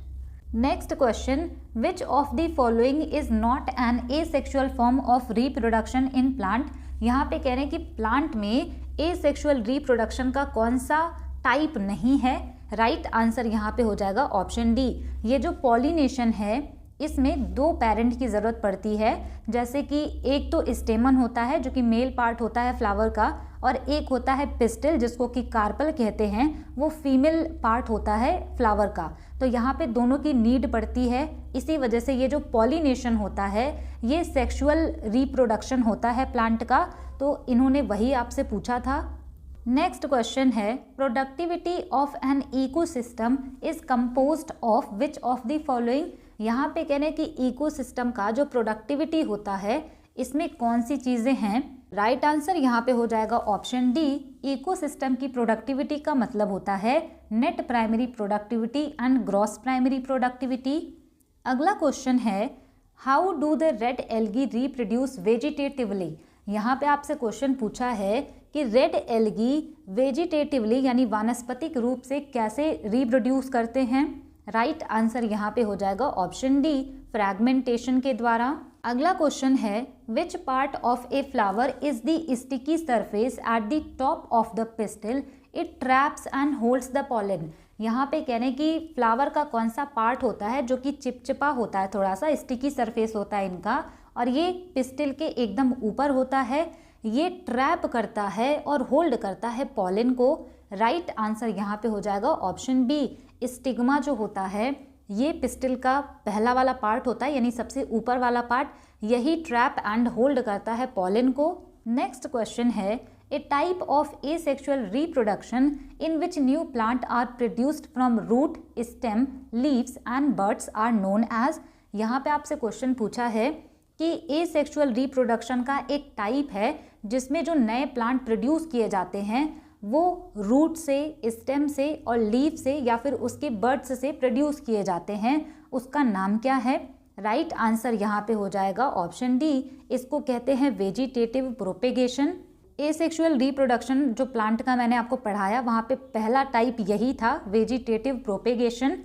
Next question which of the following is not an asexual form of reproduction in plant. यहाँ पे कह रहे हैं कि प्लांट में एसेक्सुअल रिप्रोडक्शन का कौन सा टाइप नहीं है। राइट आंसर यहाँ पे हो जाएगा ऑप्शन डी, ये जो पॉलिनेशन है इसमें 2 पेरेंट की ज़रूरत पड़ती है। जैसे कि एक तो स्टेमन होता है जो कि मेल पार्ट होता है फ्लावर का, और एक होता है पिस्टिल जिसको कि कार्पल कहते हैं, वो फीमेल पार्ट होता है फ्लावर का। तो यहाँ पे दोनों की नीड पड़ती है, इसी वजह से ये जो पॉलिनेशन होता है ये सेक्सुअल रिप्रोडक्शन होता है प्लांट का। तो इन्होंने वही आपसे पूछा था। नेक्स्ट क्वेश्चन है productivity of an ecosystem is composed of which of the following. यहाँ पे कह रहे हैं कि इकोसिस्टम का जो प्रोडक्टिविटी होता है इसमें कौन सी चीज़ें हैं। राइट आंसर यहाँ पे हो जाएगा ऑप्शन डी, इकोसिस्टम की प्रोडक्टिविटी का मतलब होता है net primary productivity and gross primary productivity. अगला क्वेश्चन है how do the red algae reproduce vegetatively. यहाँ पे आपसे क्वेश्चन पूछा है कि रेड एल्गी वेजिटेटिवली यानी वानस्पतिक रूप से कैसे रिप्रोड्यूस करते हैं। राइट आंसर यहाँ पे हो जाएगा ऑप्शन डी, फ्रैगमेंटेशन के द्वारा। अगला क्वेश्चन है विच part of a flower is the sticky surface at the top of the pistil it traps and holds the pollen. यहाँ पे कह रहे हैं कि फ्लावर का कौन सा पार्ट होता है जो कि चिपचिपा होता है, थोड़ा सा स्टिकी सरफेस होता है इनका, और ये पिस्टिल के एकदम ऊपर होता है। ये ट्रैप करता है और होल्ड करता है पॉलन को। राइट आंसर यहाँ पे हो जाएगा ऑप्शन बी, स्टिग्मा जो होता है ये पिस्टिल का पहला वाला पार्ट होता है, यानी सबसे ऊपर वाला पार्ट, यही ट्रैप एंड होल्ड करता है पॉलन को। नेक्स्ट क्वेश्चन है a type of asexual reproduction in which new plant are produced from root, stem, leaves and buds are known as. यहाँ पे आपसे क्वेश्चन पूछा है कि एसेक्सुअल रिप्रोडक्शन का एक टाइप है जिसमें जो नए प्लांट प्रोड्यूस किए जाते हैं वो रूट से, स्टेम से और लीफ से या फिर उसके बड्स से प्रोड्यूस किए जाते हैं, उसका नाम क्या है। राइट आंसर यहाँ पे हो जाएगा ऑप्शन डी, इसको कहते हैं वेजिटेटिव प्रोपेगेशन। एसेक्सुअल रिप्रोडक्शन जो प्लांट का मैंने आपको पढ़ाया वहाँ पे पहला टाइप यही था, वेजिटेटिव प्रोपेगेशन।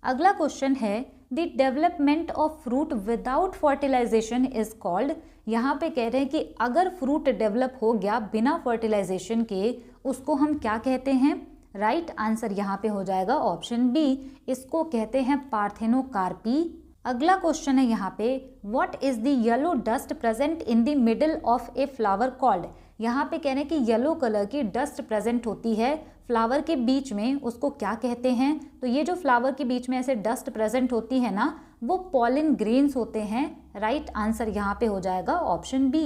अगला क्वेश्चन है the development of fruit without fertilisation is called. यहाँ पे कह रहे हैं कि अगर फ्रूट डेवलप हो गया बिना फर्टिलाइजेशन के उसको हम क्या कहते हैं। राइट आंसर यहाँ पे हो जाएगा ऑप्शन बी, इसको कहते हैं पार्थेनोकार्पी। अगला क्वेश्चन है यहाँ पे, what is the yellow dust present in the middle of a flower called. यहाँ पे कह रहे हैं कि येलो कलर की डस्ट प्रेजेंट होती है फ्लावर के बीच में, उसको क्या कहते हैं। तो ये जो फ्लावर के बीच में ऐसे डस्ट प्रेजेंट होती है ना, वो पॉलन ग्रेन्स होते हैं। राइट आंसर यहाँ पे हो जाएगा ऑप्शन बी।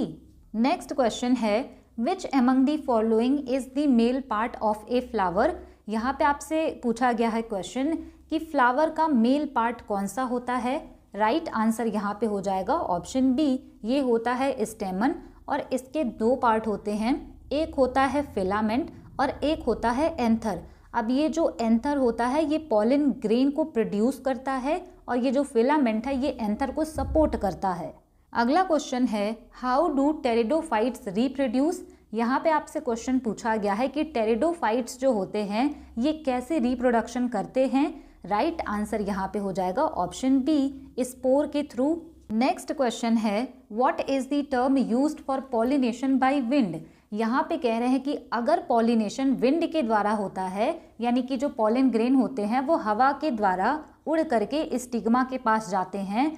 नेक्स्ट क्वेश्चन है, which among the following is the male part of a flower. यहाँ पे आपसे पूछा गया है क्वेश्चन कि फ्लावर का मेल पार्ट कौन सा होता है। राइट आंसर यहाँ पे हो जाएगा ऑप्शन बी, ये होता है स्टेमन और इसके दो पार्ट होते हैं, एक होता है फिलामेंट और एक होता है एंथर। अब ये जो एंथर होता है ये पॉलन ग्रेन को प्रोड्यूस करता है और ये जो फिलामेंट है ये एंथर को सपोर्ट करता है। अगला क्वेश्चन है, हाउ डू टेरिडोफाइट्स रिप्रोड्यूस। यहाँ पे आपसे क्वेश्चन पूछा गया है कि टेरिडोफाइट्स जो होते हैं ये कैसे रिप्रोडक्शन करते हैं। राइट आंसर यहाँ पे हो जाएगा ऑप्शन बी, स्पोर के थ्रू। नेक्स्ट क्वेश्चन है, what is the term used for pollination by wind. यहाँ पे कह रहे हैं कि अगर पॉलिनेशन विंड के द्वारा होता है, यानी कि जो पॉलन ग्रेन होते हैं वो हवा के द्वारा उड़ करके स्टिग्मा के पास जाते हैं,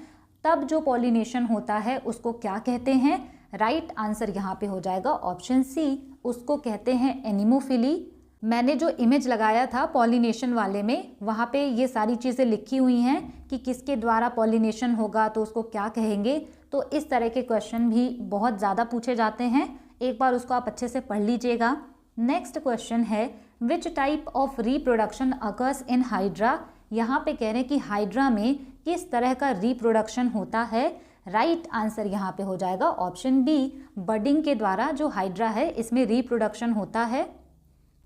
तब जो पॉलिनेशन होता है उसको क्या कहते हैं। राइट आंसर यहाँ पे हो जाएगा ऑप्शन सी, उसको कहते हैं एनिमोफिली। मैंने जो इमेज लगाया था पॉलिनेशन वाले में, वहाँ पे ये सारी चीज़ें लिखी हुई हैं कि किसके द्वारा पॉलिनेशन होगा तो उसको क्या कहेंगे। तो इस तरह के क्वेश्चन भी बहुत ज़्यादा पूछे जाते हैं, एक बार उसको आप अच्छे से पढ़ लीजिएगा। नेक्स्ट क्वेश्चन है, विच type of reproduction occurs in hydra. यहाँ पे कह रहे हैं कि हाइड्रा में किस तरह का रिप्रोडक्शन होता है। राइट आंसर यहाँ पे हो जाएगा ऑप्शन बी, बडिंग के द्वारा जो हाइड्रा है इसमें रिप्रोडक्शन होता है।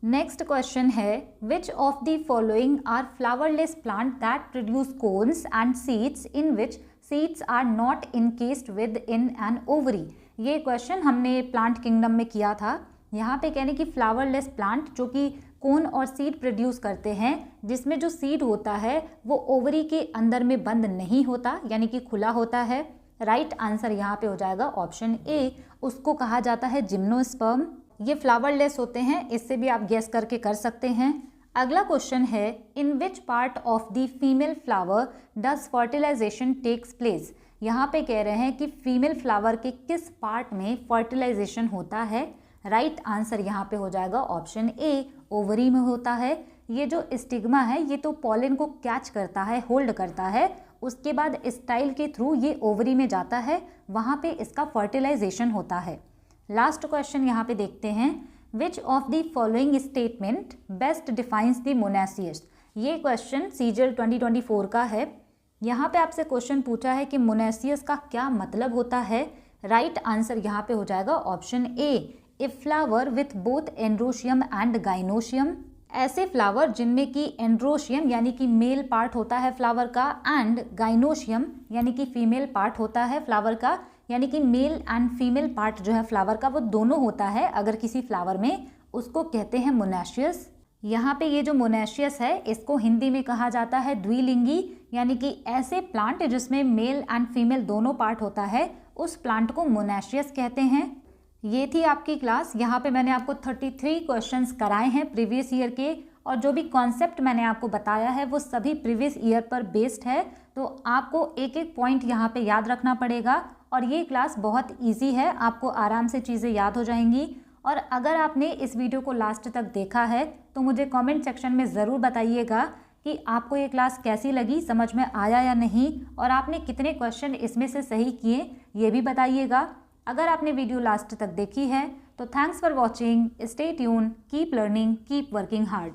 नेक्स्ट क्वेश्चन है, which of the following are flowerless plant that produce cones and seeds in which seeds are not encased within an ovary. ये क्वेश्चन हमने प्लांट किंगडम में किया था। यहाँ पे कहने की फ्लावरलेस प्लांट जो कि कोन और सीड प्रोड्यूस करते हैं, जिसमें जो सीड होता है वो ओवरी के अंदर में बंद नहीं होता, यानी कि खुला होता है। राइट आंसर यहाँ पे हो जाएगा ऑप्शन ए, उसको कहा जाता है जिम्नोस्पर्म। ये फ्लावरलेस होते हैं, इससे भी आप गेस करके कर सकते हैं। अगला क्वेश्चन है, in which part of the female flower does fertilisation takes place. यहाँ पे कह रहे हैं कि फीमेल फ्लावर के किस पार्ट में फर्टिलाइजेशन होता है। राइट आंसर यहाँ पे हो जाएगा ऑप्शन ए, ओवरी में होता है। ये जो स्टिग्मा है ये तो पॉलन को कैच करता है, होल्ड करता है, उसके बाद स्टाइल के थ्रू ये ओवरी में जाता है, वहाँ पे इसका फर्टिलाइजेशन होता है। लास्ट क्वेश्चन यहाँ पे देखते हैं, which of the following statement best defines the monoecious. ये क्वेश्चन सीजीएल 2024 का है। यहाँ पे आपसे क्वेश्चन पूछा है कि मोनासियस का क्या मतलब होता है। राइट आंसर यहाँ पे हो जाएगा option A, a flower with both androecium and gynoecium. ऐसे फ्लावर जिनमें कि एंड्रोशियम यानी कि मेल पार्ट होता है फ्लावर का, एंड गाइनोशियम यानी कि फीमेल पार्ट होता है फ्लावर का, यानी कि मेल एंड फीमेल पार्ट जो है फ्लावर का वो दोनों होता है अगर किसी फ्लावर में, उसको कहते हैं मोनाशियस। यहाँ पे ये जो मोनाशियस है इसको हिंदी में कहा जाता है द्विलिंगी, यानी कि ऐसे प्लांट जिसमें मेल एंड फीमेल दोनों पार्ट होता है उस प्लांट को मोनाशियस कहते हैं। ये थी आपकी क्लास। यहाँ पे मैंने आपको 33 क्वेश्चंस कराए हैं प्रीवियस ईयर के, और जो भी कॉन्सेप्ट मैंने आपको बताया है वो सभी प्रीवियस ईयर पर बेस्ड है। तो आपको एक एक पॉइंट यहाँ पे याद रखना पड़ेगा, और ये क्लास बहुत इजी है, आपको आराम से चीज़ें याद हो जाएंगी। और अगर आपने इस वीडियो को लास्ट तक देखा है तो मुझे कमेंट सेक्शन में ज़रूर बताइएगा कि आपको ये क्लास कैसी लगी, समझ में आया या नहीं, और आपने कितने क्वेश्चन इसमें से सही किए ये भी बताइएगा। अगर आपने वीडियो लास्ट तक देखी है तो thanks for watching, stay tune, keep learning, keep working hard.